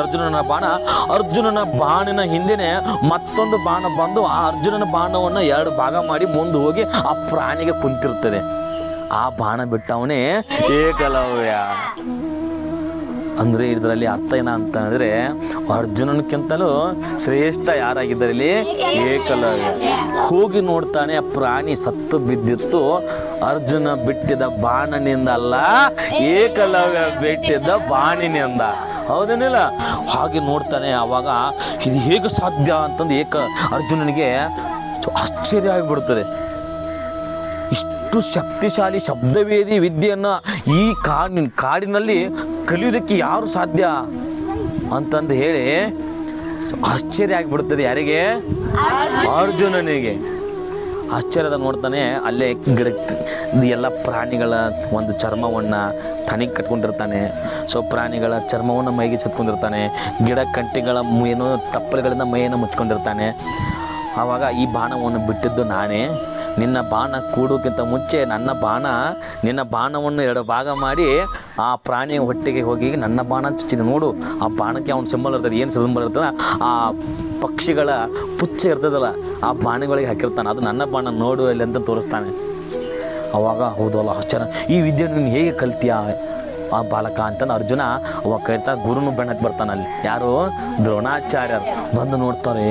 ಅರ್ಜುನನ ಬಾಣಿನ ಹಿಂದೆನೆ ಮತ್ತೊಂದು ಬಾಣ ಬಂದು ಆ ಅರ್ಜುನನ ಬಾಣವನ್ನು 2 ಭಾಗ ಮಾಡಿ ಮುಂದೆ ಹೋಗಿ ಆ ಪ್ರಾಣಿಗೆ ಕುಂತಿರ್ತದೆ. ಆ ಬಾಣ ಬಿಟ್ಟವನೇ ಏಕಲವ್ಯ. ಅಂದರೆ ಇದರಲ್ಲಿ ಅರ್ಥ ಏನ ಅಂತಂದರೆ, ಅರ್ಜುನನಕ್ಕಿಂತಲೂ ಶ್ರೇಷ್ಠ ಯಾರಾಗಿದ್ದಾರೆ ಇಲ್ಲಿ? ಏಕಲವ್ಯ. ಹೋಗಿ ನೋಡ್ತಾನೆ, ಆ ಪ್ರಾಣಿ ಸತ್ತು ಬಿದ್ದಿತ್ತು. ಅರ್ಜುನ ಬಿಟ್ಟಿದ್ದ ಬಾಣನಿಂದ ಅಲ್ಲ, ಏಕಲವ್ಯ ಬಿಟ್ಟಿದ್ದ ಬಾಣಿನಿಂದ. ಹೌದೇನಿಲ್ಲ? ಹಾಗೆ ನೋಡ್ತಾನೆ. ಆವಾಗ ಇದು ಹೇಗೆ ಸಾಧ್ಯ ಅಂತಂದು ಅರ್ಜುನನಿಗೆ ಆಶ್ಚರ್ಯ ಆಗಿಬಿಡ್ತದೆ. ಇಷ್ಟು ಶಕ್ತಿಶಾಲಿ ಶಬ್ದವೇದಿ ವಿದ್ಯೆಯನ್ನು ಈ ಕಾಡಿನಲ್ಲಿ ಕಲಿಯುವುದಕ್ಕೆ ಯಾರು ಸಾಧ್ಯ ಅಂತಂದು ಹೇಳಿ ಆಶ್ಚರ್ಯ ಆಗಿಬಿಡ್ತದೆ. ಯಾರಿಗೆ? ಅರ್ಜುನನಿಗೆ. ಆಶ್ಚರ್ಯದ ನೋಡ್ತಾನೆ. ಅಲ್ಲೇ ಗಿಡಕ್ಕೆ ಎಲ್ಲ ಪ್ರಾಣಿಗಳ ಒಂದು ಚರ್ಮವನ್ನು ತನಿಗೆ ಕಟ್ಕೊಂಡಿರ್ತಾನೆ. ಸೊ ಪ್ರಾಣಿಗಳ ಚರ್ಮವನ್ನು ಮೈಗೆ ಸುತ್ಕೊಂಡಿರ್ತಾನೆ. ಗಿಡ ಕಂಟಿಗಳ ಏನೋ ತಪ್ಪಲುಗಳಿಂದ ಮೈಯನ್ನು ಮುಚ್ಕೊಂಡಿರ್ತಾನೆ. ಆವಾಗ ಈ ಬಾಣವನ್ನು ಬಿಟ್ಟಿದ್ದು ನಾನೇ. ನಿನ್ನ ಬಾಣ ಕೂಡೋಕ್ಕಿಂತ ಮುಂಚೆ ನಿನ್ನ ಬಾಣವನ್ನು 2 ಭಾಗ ಮಾಡಿ ಆ ಪ್ರಾಣಿಯ ಹೊಟ್ಟೆಗೆ ಹೋಗಿ ನನ್ನ ಬಾಣ ಚುಚ್ಚಿದೆ ನೋಡು. ಆ ಬಾಣಕ್ಕೆ ಅವ್ನ ಸಿಂಬಲ್ ಇರ್ತದೆ. ಏನು ಸಿಂಬಲ್ ಇರ್ತದೆ? ಆ ಪಕ್ಷಿಗಳ ಪುಚ್ಚ ಇರ್ತದಲ್ಲ, ಆ ಬಾಣಗಳಿಗೆ ಹಾಕಿರ್ತಾನೆ. ಅದು ನನ್ನ ಬಾಣ ನೋಡು ಅಲ್ಲಿ ಅಂತ ತೋರಿಸ್ತಾನೆ. ಅವಾಗ ಹೌದಲ್ಲ ಆಶ್ಚರ್ಯ, ಈ ವಿದ್ಯೆ ನೀನು ಹೇಗೆ ಕಲ್ತೀಯ ಆ ಬಾಲಕ ಅಂತಂದು ಅರ್ಜುನ ಅವಾಗ ಕರಿತಾ ಗುರುನು ಬೆಣ್ಣಕ್ಕೆ ಬರ್ತಾನಲ್ಲಿ. ಯಾರು? ದ್ರೋಣಾಚಾರ್ಯರು ಬಂದು ನೋಡ್ತಾರೆ.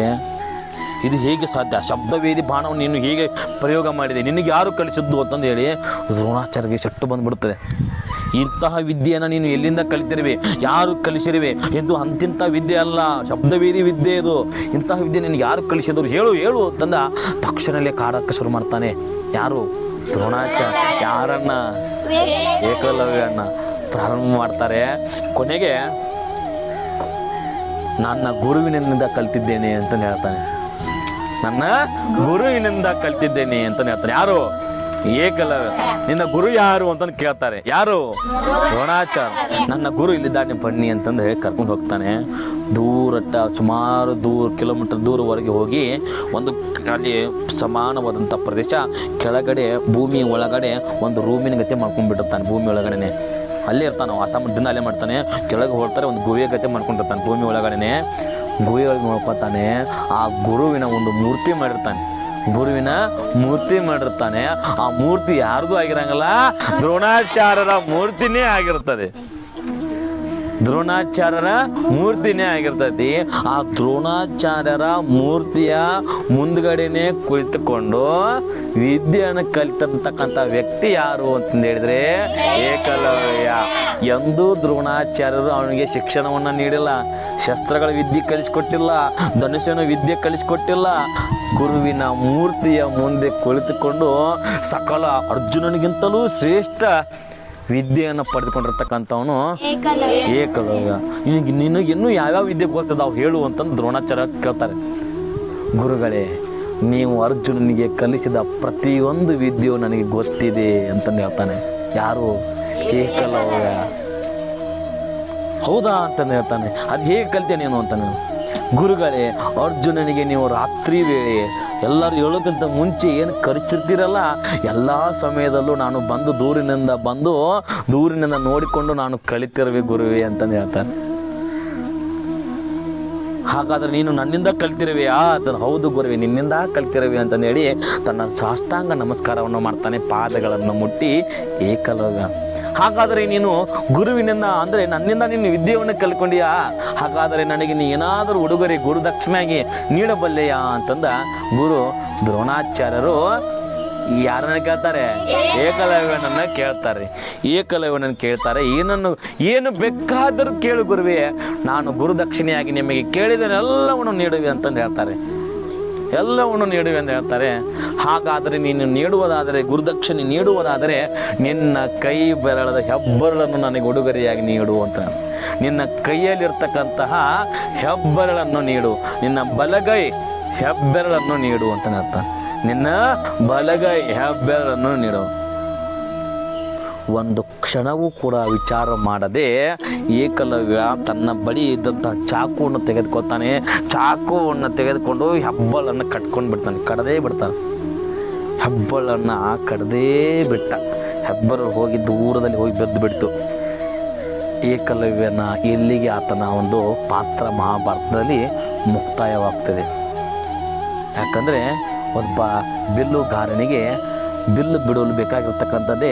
ಇದು ಹೇಗೆ ಸಾಧ್ಯ? ಶಬ್ದವೇದಿ ಬಾಣವನ್ನು ನೀನು ಹೇಗೆ ಪ್ರಯೋಗ ಮಾಡಿದೆ? ನಿನಗೆ ಯಾರು ಕಲಿಸಿದ್ದು ಅಂತಂದು ಹೇಳಿ ದ್ರೋಣಾಚಾರ್ಯಗೆ ಸಿಟ್ಟು ಬಂದುಬಿಡುತ್ತದೆ. ಇಂತಹ ವಿದ್ಯೆಯನ್ನು ನೀನು ಎಲ್ಲಿಂದ ಕಲಿತಿರುವೆ? ಯಾರು ಕಲಿಸಿರುವೆ? ಇದು ಅಂತಿಂಥ ವಿದ್ಯೆ ಅಲ್ಲ, ಶಬ್ದವೇದಿ ವಿದ್ಯೆ ಇದು. ಇಂತಹ ವಿದ್ಯೆ ನಿನಗೆ ಯಾರು ಕಲಿಸಿದ್ರು? ಹೇಳು ಅಂತಂದ ತಕ್ಷಣಲ್ಲೇ ಕಾಡಕ್ಕೆ ಶುರು ಮಾಡ್ತಾನೆ. ಯಾರು? ದ್ರೋಣಾಚಾರ್ಯ. ಯಾರನ್ನ? ಏಕಲವ್ಯನ ಪ್ರಾರಂಭ ಮಾಡ್ತಾರೆ. ಕೊನೆಗೆ ನನ್ನ ಗುರುವಿನಿಂದ ಕಲ್ತಿದ್ದೇನೆ ಅಂತ ಹೇಳ್ತಾನೆ. ನನ್ನ ಗುರುವಿನಿಂದ ಕಲ್ತಿದ್ದೇನೆ ಅಂತ ಹೇಳ್ತಾನೆ. ಯಾರು? ಏಕಲವ್ಯ. ನಿನ್ನ ಗುರು ಯಾರು ಅಂತ ಕೇಳ್ತಾರೆ. ಯಾರು? ದ್ರೋಣಾಚಾರ್ಯ. ನನ್ನ ಗುರು ಇಲ್ಲಿದ್ದಾನೆ ಬನ್ನಿ ಅಂತಂದು ಹೇಳಿ ಕರ್ಕೊಂಡು ಹೋಗ್ತಾನೆ. ಸುಮಾರು ಕಿಲೋಮೀಟರ್ ದೂರವರೆಗೆ ಹೋಗಿ ಒಂದು ಅಲ್ಲಿ ಸಮಾನವಾದಂಥ ಪ್ರದೇಶ, ಕೆಳಗಡೆ ಭೂಮಿ ಒಳಗಡೆ ಒಂದು ರೂಮಿನ ಗತಿ ಮಾಡ್ಕೊಂಡ್ಬಿಟ್ಟಿರ್ತಾನೆ. ಭೂಮಿ ಒಳಗಡೆನೆ ಅಲ್ಲೇ ಇರ್ತಾನೆ. ದಿನ ಅಲ್ಲೇ ಮಾಡ್ತಾನೆ. ಕೆಳಗೆ ಹೋಗ್ತಾರೆ, ಒಂದು ಗುಹೆ ಗತಿ ಮಾಡ್ಕೊಂಡಿರ್ತಾನೆ. ಭೂಮಿ ಒಳಗಡೆನೆ ಗುಹೆ ಒಳಗೆ ನೋಡ್ಕೊತಾನೆ. ಆ ಗುರುವಿನ ಒಂದು ಮೂರ್ತಿ ಮಾಡಿರ್ತಾನೆ. ಆ ಮೂರ್ತಿ ಯಾರಿಗೂ ಆಗಿರಂಗಲ್ಲ, ದ್ರೋಣಾಚಾರ್ಯರ ಮೂರ್ತಿನೇ ಆಗಿರ್ತದೆ. ಆ ದ್ರೋಣಾಚಾರ್ಯರ ಮೂರ್ತಿಯ ಮುಂದ್ಗಡೆನೆ ಕುಳಿತುಕೊಂಡು ವಿದ್ಯೆಯನ್ನು ಕಲಿತಂತಕ್ಕಂಥ ವ್ಯಕ್ತಿ ಯಾರು ಅಂತಂದು ಹೇಳಿದ್ರೆ ಏಕಲವ್ಯ. ಎಂದೂ ದ್ರೋಣಾಚಾರ್ಯರು ಅವನಿಗೆ ಶಿಕ್ಷಣವನ್ನು ನೀಡಿಲ್ಲ, ಶಸ್ತ್ರಗಳ ವಿದ್ಯೆ ಕಲಿಸಿಕೊಟ್ಟಿಲ್ಲ, ಧನುಷ್ಯನ ವಿದ್ಯೆ ಕಲಿಸಿಕೊಟ್ಟಿಲ್ಲ. ಗುರುವಿನ ಮೂರ್ತಿಯ ಮುಂದೆ ಕುಳಿತುಕೊಂಡು ಸಕಲ ಅರ್ಜುನನಿಗಿಂತಲೂ ಶ್ರೇಷ್ಠ ವಿದ್ಯೆಯನ್ನು ಪಡೆದುಕೊಂಡಿರ್ತಕ್ಕಂಥವನು ಏಕಲವ್ಯ. ನಿನಗೆ ಇನ್ನೂ ಯಾವ್ಯಾವ ವಿದ್ಯೆ ಗೊತ್ತಿದ್ದಾವೆ ಹೇಳು ಅಂತಂದು ದ್ರೋಣಾಚಾರ್ಯ ಕೇಳ್ತಾರೆ. ಗುರುಗಳೇ, ನೀವು ಅರ್ಜುನನಿಗೆ ಕಲಿಸಿದ ಪ್ರತಿಯೊಂದು ವಿದ್ಯೆಯು ನನಗೆ ಗೊತ್ತಿದೆ ಅಂತಂದು ಹೇಳ್ತಾನೆ. ಯಾರು? ಏಕಲವ್ಯ. ಹೌದಾ ಅಂತಂದು ಹೇಳ್ತಾನೆ. ಅದು ಹೇಗೆ ಕಲಿತೆ ನೀನು ಅಂತಾನೆ. ಗುರುಗಳೇ, ಅರ್ಜುನನಿಗೆ ನೀವು ರಾತ್ರಿ ವೇಳೆ ಎಲ್ಲರೂ ಹೇಳೋಕ್ಕಿಂತ ಮುಂಚೆ ಏನು ಕರೆಸಿರ್ತೀರಲ್ಲ, ಎಲ್ಲ ಸಮಯದಲ್ಲೂ ನಾನು ದೂರಿನಿಂದ ನೋಡಿಕೊಂಡು ನಾನು ಕಲಿತಿರುವೆ ಗುರುವೇ ಅಂತಂದು ಹೇಳ್ತಾನೆ. ಹಾಗಾದ್ರೆ ನೀನು ನನ್ನಿಂದ ಕಲ್ತಿರುವೆಯಾ? ಅದನ್ನು ಹೌದು ಗುರುವೆ, ನಿನ್ನಿಂದ ಕಲ್ತಿರುವೆ ಅಂತಂದು ಹೇಳಿ ತನ್ನ ಸಾಷ್ಟಾಂಗ ನಮಸ್ಕಾರವನ್ನು ಮಾಡ್ತಾನೆ, ಪಾದಗಳನ್ನು ಮುಟ್ಟಿ ಏಕಲವ್ಯ. ಹಾಗಾದರೆ ನೀನು ಗುರುವಿನಿಂದ ಅಂದರೆ ನನ್ನಿಂದ ನೀನು ವಿದ್ಯೆಯನ್ನು ಕಲ್ತ್ಕೊಂಡ್ಯಾ, ಹಾಗಾದರೆ ನನಗೆ ನೀ ಏನಾದರೂ ಉಡುಗೊರೆ ಗುರುದಕ್ಷಿಣೆಯಾಗಿ ನೀಡಬಲ್ಲೆಯಾ ಅಂತಂದ ಗುರು ದ್ರೋಣಾಚಾರ್ಯರು ಯಾರನ್ನ ಕೇಳ್ತಾರೆ? ಏಕಲವ್ಯನನ್ನ ಕೇಳ್ತಾರೆ. ಏನು ಬೇಕಾದರೂ ಕೇಳು ಗುರುವೇ, ನಾನು ಗುರುದಕ್ಷಿಣೆಯಾಗಿ ನಿಮಗೆ ಕೇಳಿದನೆಲ್ಲವನ್ನು ನೀಡುವೆ ಅಂತಂದು ಹೇಳ್ತಾರೆ. ಹಾಗಾದರೆ ನೀನು ನೀಡುವುದಾದರೆ, ಗುರುದಕ್ಷಿಣೆ ನೀಡುವುದಾದರೆ ನಿನ್ನ ಕೈ ಬೆರಳದ ಹೆಬ್ಬೆರಳನ್ನು ನನಗೆ ಉಡುಗೊರೆಯಾಗಿ ನೀಡು ಅಂತ. ನಿನ್ನ ಕೈಯಲ್ಲಿರ್ತಕ್ಕಂತಹ ಹೆಬ್ಬೆರಳನ್ನು ನೀಡು, ನಿನ್ನ ಬಲಗೈ ಹೆಬ್ಬೆರಳನ್ನು ನೀಡು ಅಂತ ಅರ್ಥ. ನಿನ್ನ ಬಲಗೈ ಹೆಬ್ಬೆರಳನ್ನು ನೀಡು. ಒಂದು ಕ್ಷಣವೂ ಕೂಡ ವಿಚಾರ ಮಾಡದೆ ಏಕಲವ್ಯ ತನ್ನ ಬಳಿ ಇದ್ದಂತಹ ಚಾಕುವನ್ನು ತೆಗೆದುಕೊಂಡು ಹೆಬ್ಬಳನ್ನು ಕಡದೇ ಬಿಡ್ತಾನೆ. ಹೆಬ್ಬೆರಳು ಹೋಗಿ ದೂರದಲ್ಲಿ ಹೋಗಿ ಬಿಡ್ತು. ಏಕಲವ್ಯನ ಇಲ್ಲಿಗೆ ಆತನ ಒಂದು ಪಾತ್ರ ಮಹಾಭಾರತದಲ್ಲಿ ಮುಕ್ತಾಯವಾಗ್ತದೆ. ಯಾಕಂದರೆ ಒಬ್ಬ ಬಿಲ್ಲುಗಾರನಿಗೆ ಬಿಲ್ಲು ಬಿಡಲು ಬೇಕಾಗಿರ್ತಕ್ಕಂಥದ್ದೇ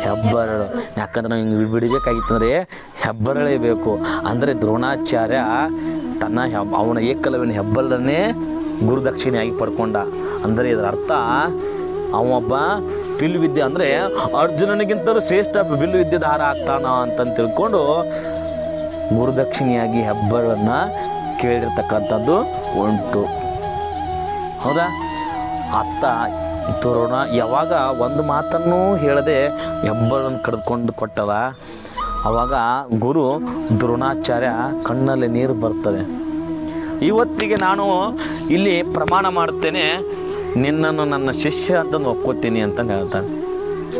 ಹೆಬ್ಬೆರಳು. ಯಾಕಂದ್ರೆ ನಾವು ಬಿಡಬೇಕಾಗಿತ್ತಂದರೆ ಹೆಬ್ಬೆರಳೇ ಬೇಕು. ಅಂದರೆ ದ್ರೋಣಾಚಾರ್ಯ ಅವನ ಏಕಲವ್ಯನ ಹೆಬ್ಬೆರಳನ್ನೇ ಗುರುದಕ್ಷಿಣೆಯಾಗಿ ಪಡ್ಕೊಂಡ. ಅಂದರೆ ಇದರ ಅರ್ಥ ಅವೊಬ್ಬ ಬಿಲ್ಲು ವಿದ್ಯೆ ಅಂದರೆ ಅರ್ಜುನನಿಗಿಂತಲೂ ಶ್ರೇಷ್ಠ ಬಿಲ್ಲು ವಿದ್ಯೆದಾರ ಆಗ್ತಾನ ಅಂತಂದು ತಿಳ್ಕೊಂಡು ಗುರುದಕ್ಷಿಣೆಯಾಗಿ ಹೆಬ್ಬೆರಳನ್ನು ಕೇಳಿರ್ತಕ್ಕಂಥದ್ದು ಉಂಟು. ಹೌದಾ? ಅತ್ತ ದ್ರೋಣ ಯಾವಾಗ ಒಂದು ಮಾತನ್ನೂ ಹೇಳದೆ ಹೆಬ್ಬೆರಳನ್ನು ಕಡ್ಕೊಂಡು ಕೊಟ್ಟಲ್ಲ, ಆವಾಗ ಗುರು ದ್ರೋಣಾಚಾರ್ಯ ಕಣ್ಣಲ್ಲಿ ನೀರು ಬರ್ತದೆ. ಇವತ್ತಿಗೆ ನಾನು ಇಲ್ಲಿ ಪ್ರಮಾಣ ಮಾಡುತ್ತೇನೆ, ನಿನ್ನನ್ನು ನನ್ನ ಶಿಷ್ಯ ಅಂತಂದು ಒಪ್ಕೋತೀನಿ ಅಂತಂದು ಹೇಳ್ತಾನೆ.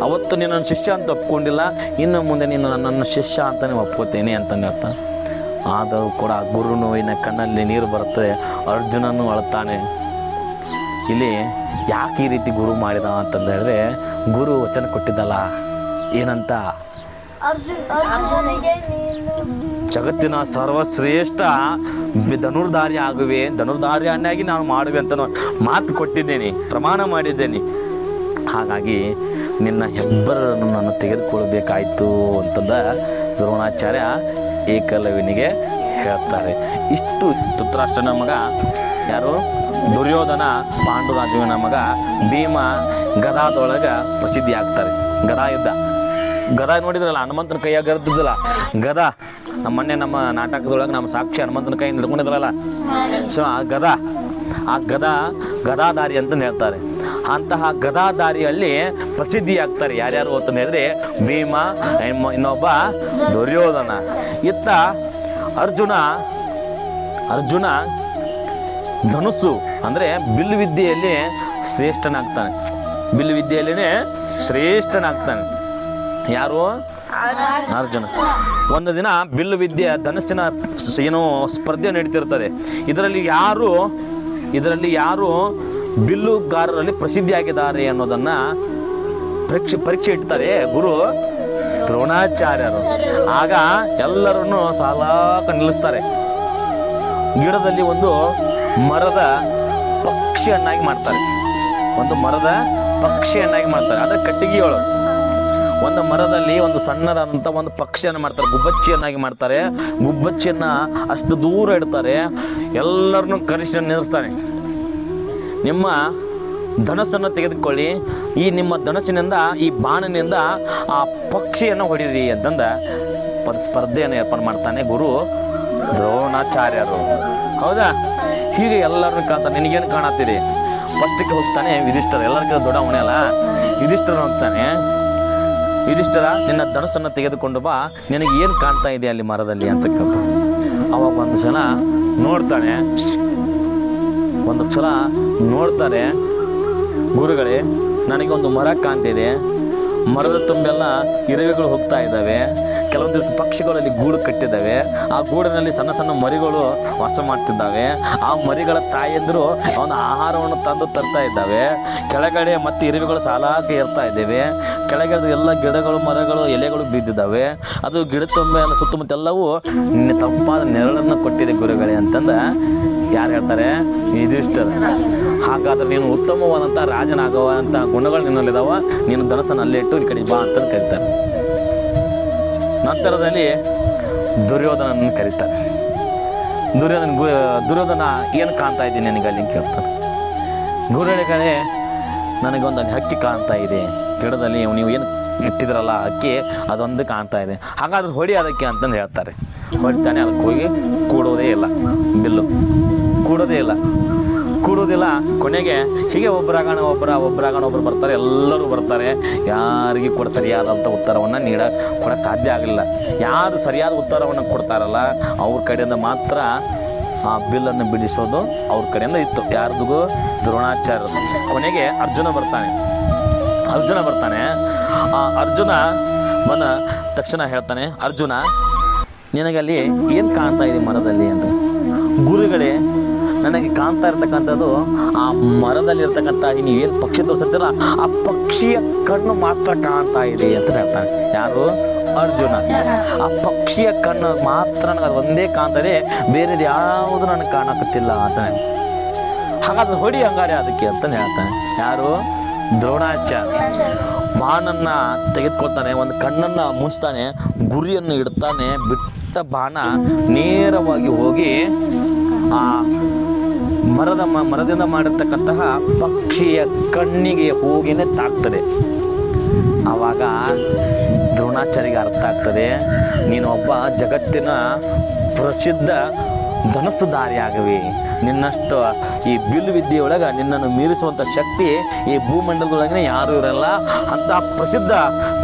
ಅವತ್ತು ನಿನ್ನನ್ನು ಶಿಷ್ಯ ಅಂತ ಒಪ್ಕೊಂಡಿಲ್ಲ, ಇನ್ನು ಮುಂದೆ ನೀನು ನನ್ನನ್ನು ಶಿಷ್ಯ ಅಂತಲೇ ಒಪ್ಕೋತೀನಿ ಅಂತಂದು ಹೇಳ್ತಾನೆ. ಆದರೂ ಕೂಡ ಗುರು ನೋವಿನ ಕಣ್ಣಲ್ಲಿ ನೀರು ಬರ್ತದೆ, ಅರ್ಜುನನು ಅಳ್ತಾನೆ. ಇಲ್ಲಿ ಯಾಕೆ ಈ ರೀತಿ ಗುರು ಮಾಡಿದ ಅಂತಂದು ಹೇಳಿದ್ರೆ, ಗುರು ವಚನ ಕೊಟ್ಟಿದ್ದಲ್ಲ, ಏನಂತ? ಜಗತ್ತಿನ ಸರ್ವಶ್ರೇಷ್ಠ ಧನುರ್ಧಾರ್ಯಾಗಿ ನಾನು ಮಾಡುವೆ ಅಂತ ಮಾತು ಕೊಟ್ಟಿದ್ದೇನೆ, ಪ್ರಮಾಣ ಮಾಡಿದ್ದೇನೆ. ಹಾಗಾಗಿ ನಿನ್ನ ಹೆಬ್ಬೆರಳನ್ನು ನಾನು ತೆಗೆದುಕೊಳ್ಬೇಕಾಯ್ತು ಅಂತಂದ ದ್ರೋಣಾಚಾರ್ಯ ಏಕಲವ್ಯನಿಗೆ ಹೇಳ್ತಾರೆ. ಇಷ್ಟು ಧೃತರಾಷ್ಟ್ರನ ಮಗ ಯಾರು? ದುರ್ಯೋಧನ ಪಾಂಡುರಾಜುವಿನ ಮಗ ಭೀಮ ಗದಾದೊಳಗೆ ಪ್ರಸಿದ್ಧಿ ಆಗ್ತಾರೆ. ಗದಾ ನೋಡಿದ್ರಲ್ಲ, ಹನುಮಂತನ ಕೈಯಾಗ ಇರ್ತಿದ್ದಲ್ಲ ಗದಾ. ನಮ್ಮ ನಾಟಕದೊಳಗೆ ನಮ್ಮ ಸಾಕ್ಷಿ ಹನುಮಂತನ ಕೈ ಹಿಡ್ಕೊಂಡಿದ್ರಲ್ಲ, ಸೊ ಆ ಗದಾದಾರಿ ಅಂತ ಹೇಳ್ತಾರೆ. ಅಂತಹ ಗದಾದಾರಿಯಲ್ಲಿ ಪ್ರಸಿದ್ಧಿ ಆಗ್ತಾರೆ ಯಾರ್ಯಾರು ಅಂತ ಹೇಳಿದ್ರೆ ಭೀಮ, ಇನ್ನೊಬ್ಬ ದುರ್ಯೋಧನ. ಇತ್ತ ಅರ್ಜುನ ಧನುಸ್ಸು ಅಂದರೆ ಬಿಲ್ಲು ವಿದ್ಯೆಯಲ್ಲಿ ಶ್ರೇಷ್ಠನಾಗ್ತಾನೆ. ಯಾರು? ಅರ್ಜುನ. ಒಂದು ದಿನ ಬಿಲ್ಲು ವಿದ್ಯೆ ಧನಸ್ಸಿನ ಏನೋ ಸ್ಪರ್ಧೆ ನಡೀತಿರ್ತದೆ. ಇದರಲ್ಲಿ ಯಾರು ಬಿಲ್ಲುಗಾರರಲ್ಲಿ ಪ್ರಸಿದ್ಧಿಯಾಗಿದ್ದಾರೆ ಅನ್ನೋದನ್ನು ಪರೀಕ್ಷೆ ಇಡ್ತಾರೆ ಗುರು ದ್ರೋಣಾಚಾರ್ಯರು. ಆಗ ಎಲ್ಲರನ್ನು ಸಾಲಾಕ ನಿಲ್ಲಿಸ್ತಾರೆ. ಗಿಡದಲ್ಲಿ ಒಂದು ಮರದ ಪಕ್ಷಿಯನ್ನಾಗಿ ಮಾಡ್ತಾರೆ. ಅಂದರೆ ಕಟ್ಟಿಗೆಯೊಳಗೆ ಒಂದು ಮರದಲ್ಲಿ ಒಂದು ಸಣ್ಣದಾದಂಥ ಒಂದು ಪಕ್ಷಿಯನ್ನು ಮಾಡ್ತಾರೆ, ಗುಬ್ಬಚ್ಚಿಯನ್ನಾಗಿ ಮಾಡ್ತಾರೆ. ಗುಬ್ಬಚ್ಚಿಯನ್ನು ಅಷ್ಟು ದೂರ ಇಡ್ತಾರೆ. ಎಲ್ಲರನ್ನೂ ಕನಿಷ್ಠ ನಿಲ್ಲಿಸ್ತಾನೆ. ನಿಮ್ಮ ಧನಸ್ಸನ್ನು ತೆಗೆದುಕೊಳ್ಳಿ, ಈ ನಿಮ್ಮ ಧನಸ್ಸಿನಿಂದ, ಈ ಬಾಣನಿಂದ ಆ ಪಕ್ಷಿಯನ್ನು ಹೊಡೀರಿ ಅಂತಂದ ಸ್ಪರ್ಧೆಯನ್ನು ಏರ್ಪಾಡು ಮಾಡ್ತಾನೆ ಗುರು ದ್ರೋಣಾಚಾರ್ಯರು. ಹೌದಾ? ಹೀಗೆ ಎಲ್ಲರನ್ನು ಕಾಣ್ತಾನೆ. ನಿನಗೇನು ಕಾಣತ್ತೀರಿ? ಫಸ್ಟಿಗೆ ಹೋಗ್ತಾನೆ ಯುಧಿಷ್ಠಿರ, ಎಲ್ಲರಿಗಿಂತ ದೊಡ್ಡ ಅವನೇ ಅಲ್ಲ. ಯುಧಿಷ್ಠಿರ ಹೋಗ್ತಾನೆ, ಯುಧಿಷ್ಠಿರ ನಿನ್ನ ಧನಸ್ಸನ್ನು ತೆಗೆದುಕೊಂಡು ಬಾ, ನಿನಗೆ ಏನು ಕಾಣ್ತಾ ಇದೆ ಅಲ್ಲಿ ಮರದಲ್ಲಿ ಅಂತಕ್ಕಂಥ. ಅವಾಗ ಒಂದು ಸಲ ನೋಡ್ತಾರೆ, ಗುರುಗಳೇ ನನಗೆ ಒಂದು ಮರ ಕಾಣ್ತಿದೆ, ಮರದ ತುಂಬೆಲ್ಲ ಇರುವೆಗಳು ಹೋಗ್ತಾ ಇದ್ದಾವೆ, ಕೆಲವೊಂದಿಷ್ಟು ಪಕ್ಷಿಗಳಲ್ಲಿ ಗೂಡು ಕಟ್ಟಿದ್ದಾವೆ. ಆ ಗೂಡಿನಲ್ಲಿ ಸಣ್ಣ ಸಣ್ಣ ಮರಿಗಳು ವಾಸ ಮಾಡ್ತಿದ್ದಾವೆ. ಆ ಮರಿಗಳ ತಾಯಂದಿರು ಒಂದು ಆಹಾರವನ್ನು ತಂದು ತರ್ತಾ ಇದ್ದಾವೆ. ಕೆಳಗಡೆ ಮತ್ತು ಇರುವೆಗಳು ಸಾಲಾಗಿ ಇರ್ತಾ ಇದ್ದೇವೆ. ಕೆಳಗಡೆ ಎಲ್ಲ ಗಿಡಗಳು ಮರಗಳು ಎಲೆಗಳು ಬಿದ್ದಿದ್ದಾವೆ. ಅದು ಗಿಡ ತುಂಬ ಸುತ್ತಮುತ್ತ ಎಲ್ಲವೂ ತಂಪಾದ ನೆರಳನ್ನು ಕೊಟ್ಟಿದೆ ಗುರುಗಳೇ ಅಂತಂದ ಯಾರು ಹೇಳ್ತಾರೆ? ಯುಧಿಷ್ಠಿರ. ಹಾಗಾದ್ರೆ ನೀನು ಉತ್ತಮವಾದಂಥ ರಾಜನಾಗುವಂಥ ಗುಣಗಳು ನಿನ್ನಲ್ಲಿದ್ದಾವ, ನೀನು ಧನಸ್ಸನ್ನು ಅಲ್ಲೇ ಇಟ್ಟು ಈ ಕಡೆ ಬಾ ಅಂತ ಕರೀತಾರೆ. ನಂತರದಲ್ಲಿ ದುರ್ಯೋಧನನ್ನು ಕರೀತಾರೆ. ದುರ್ಯೋಧನ ಏನು ಕಾಣ್ತಾ ಇದ್ದೀನಿ ನನಗೆ ಅಲ್ಲಿ ಕೇಳ್ತಾನೆ. ಗುರುಗಳೇ, ನನಗೊಂದು ಹಕ್ಕಿ ಕಾಣ್ತಾ ಇದೆ ಗಿಡದಲ್ಲಿ, ನೀವು ಏನು ಇಟ್ಟಿದ್ರಲ್ಲ ಹಕ್ಕಿ ಅದೊಂದು ಕಾಣ್ತಾ ಇದೆ, ಹಾಗಾದ್ರೆ ಹೊಡಿ ಅದಕ್ಕೆ ಅಂತಂದು ಹೇಳ್ತಾರೆ. ಹೊಡಿತಾನೆ. ಅದಕ್ಕೆ ಹೋಗಿ ಕೂಡೋದೇ ಇಲ್ಲ, ಬಿಲ್ಲು ಕೂಡೋದಿಲ್ಲ. ಕೊನೆಗೆ ಹೀಗೆ ಒಬ್ಬರು ಬರ್ತಾರೆ, ಎಲ್ಲರೂ ಬರ್ತಾರೆ. ಯಾರಿಗೂ ಕೂಡ ಸರಿಯಾದಂಥ ಉತ್ತರವನ್ನು ಕೊಡೋಕ್ಕೆ ಸಾಧ್ಯ ಆಗಲಿಲ್ಲ. ಯಾರು ಸರಿಯಾದ ಉತ್ತರವನ್ನು ಕೊಡ್ತಾರಲ್ಲ ಅವ್ರ ಕಡೆಯಿಂದ ಮಾತ್ರ ಆ ಬಿಲ್ಲನ್ನು ಬಿಡಿಸೋದು ಅವ್ರ ಕಡೆಯಿಂದ ಇತ್ತು. ಯಾರ್ದಿಗೂ? ದ್ರೋಣಾಚಾರ್ಯರು. ಕೊನೆಗೆ ಅರ್ಜುನ ಬರ್ತಾನೆ. ಅರ್ಜುನ ಬಂದ ತಕ್ಷಣ ಹೇಳ್ತಾನೆ, ಅರ್ಜುನ ನಿನಗಲ್ಲಿ ಏನು ಕಾಣ್ತಾ ಇದೆ ಮರದಲ್ಲಿ ಅಂತ. ಗುರುಗಳೇ, ನನಗೆ ಕಾಣ್ತಾ ಇರ್ತಕ್ಕಂಥದ್ದು ಆ ಮರದಲ್ಲಿ ಇರ್ತಕ್ಕಂಥ ನೀವೇನು ಪಕ್ಷಿ ತೋರಿಸ್ತೀರ ಆ ಪಕ್ಷಿಯ ಕಣ್ಣು ಮಾತ್ರ ಕಾಣ್ತಾ ಇದೆ ಅಂತ ಹೇಳ್ತಾನೆ. ಯಾರು? ಅರ್ಜುನ. ಆ ಪಕ್ಷಿಯ ಕಣ್ಣು ಮಾತ್ರ ನನಗೆ ಅದು ಒಂದೇ ಕಾಣ್ತಾ ಇದೆ, ಬೇರೆದು ಯಾವುದು ನನಗೆ ಕಾಣಕತ್ತಿಲ್ಲ ಅಂತಾನೆ. ಹಾಗಾದ್ರೆ ಹೊಡಿ ಹಂಗಾರೆ ಅದಕ್ಕೆ ಅಂತ ಹೇಳ್ತಾನೆ. ಯಾರು? ದ್ರೋಣಾಚಾರ್ಯ. ಬಾಣನ್ನ ತೆಗೆದುಕೊಳ್ತಾನೆ, ಒಂದು ಕಣ್ಣನ್ನು ಮುಚ್ತಾನೆ, ಗುರಿಯನ್ನು ಇಡ್ತಾನೆ. ಬಿಟ್ಟ ಬಾಣ ನೇರವಾಗಿ ಹೋಗಿ ಆ ಮರದಿಂದ ಮಾಡಿರ್ತಕ್ಕಂತಹ ಪಕ್ಷಿಯ ಕಣ್ಣಿಗೆ ಹೋಗಿನೇ ತಾಕ್ತದೆ. ಆವಾಗ ದ್ರೋಣಾಚಾರ್ಯಗೆ ಅರ್ಥ ಆಗ್ತದೆ, ನೀನು ಒಬ್ಬ ಜಗತ್ತಿನ ಪ್ರಸಿದ್ಧ ಧನಸ್ಸುಧಾರಿಯಾಗವಿ. ನಿನ್ನಷ್ಟು ಈ ಬಿಲ್ಲು ವಿದ್ಯೆಯೊಳಗೆ ನಿನ್ನನ್ನು ಮೀರಿಸುವಂಥ ಶಕ್ತಿ ಈ ಭೂಮಂಡಲದೊಳಗೆ ಯಾರೂ ಇರಲ್ಲ. ಅಂಥ ಪ್ರಸಿದ್ಧ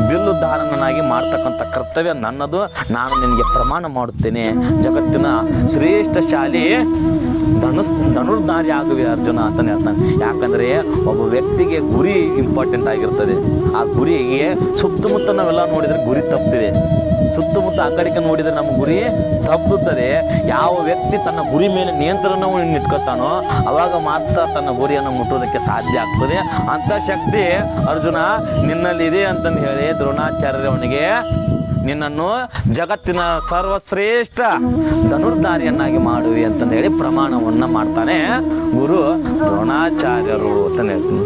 ಬಿಲ್ಲುಧಾರನಾಗಿ ಮಾಡ್ತಕ್ಕಂಥ ಕರ್ತವ್ಯ ನನ್ನದು. ನಾನು ನಿನಗೆ ಪ್ರಮಾಣ ಮಾಡುತ್ತೇನೆ, ಜಗತ್ತಿನ ಶ್ರೇಷ್ಠ ಶಾಲಿ ಧನುರ್ಧಾರಿ ಆಗುವೆ ಅರ್ಜುನ ಅಂತಲೇ ಹೇಳ್ತಾನೆ. ಯಾಕಂದರೆ ಒಬ್ಬ ವ್ಯಕ್ತಿಗೆ ಗುರಿ ಇಂಪಾರ್ಟೆಂಟ್ ಆಗಿರ್ತದೆ. ಆ ಗುರಿಗೆ ಸುತ್ತಮುತ್ತ ನಾವೆಲ್ಲ ನೋಡಿದರೆ ಗುರಿ ತಪ್ಪಿದೆ. ಸುತ್ತಮುತ್ತ ಆ ಕಡೆಗೆ ನೋಡಿದರೆ ನಮ್ಮ ಗುರಿ ತಪ್ಪುತ್ತದೆ. ಯಾವ ವ್ಯಕ್ತಿ ತನ್ನ ಗುರಿ ಮೇಲೆ ನಿಯಂತ್ರಣವನ್ನು ಇಟ್ಕೊತಾನೋ ಅವಾಗ ಮಾತ್ರ ತನ್ನ ಗುರಿಯನ್ನು ಮುಟ್ಟೋದಕ್ಕೆ ಸಾಧ್ಯ ಆಗ್ತದೆ. ಅಂಥ ಶಕ್ತಿ ಅರ್ಜುನ ನಿನ್ನಲ್ಲಿದೆ ಅಂತಂದು ಹೇಳಿ ದ್ರೋಣಾಚಾರ್ಯರವನಿಗೆ ನಿನ್ನನ್ನು ಜಗತ್ತಿನ ಸರ್ವಶ್ರೇಷ್ಠ ಧನುರ್ಧಾರಿಯನ್ನಾಗಿ ಮಾಡುವಿ ಅಂತಂದು ಹೇಳಿ ಪ್ರಮಾಣವನ್ನು ಮಾಡ್ತಾನೆ ಗುರು ದ್ರೋಣಾಚಾರ್ಯರು ಅಂತ ಹೇಳ್ತೀನಿ.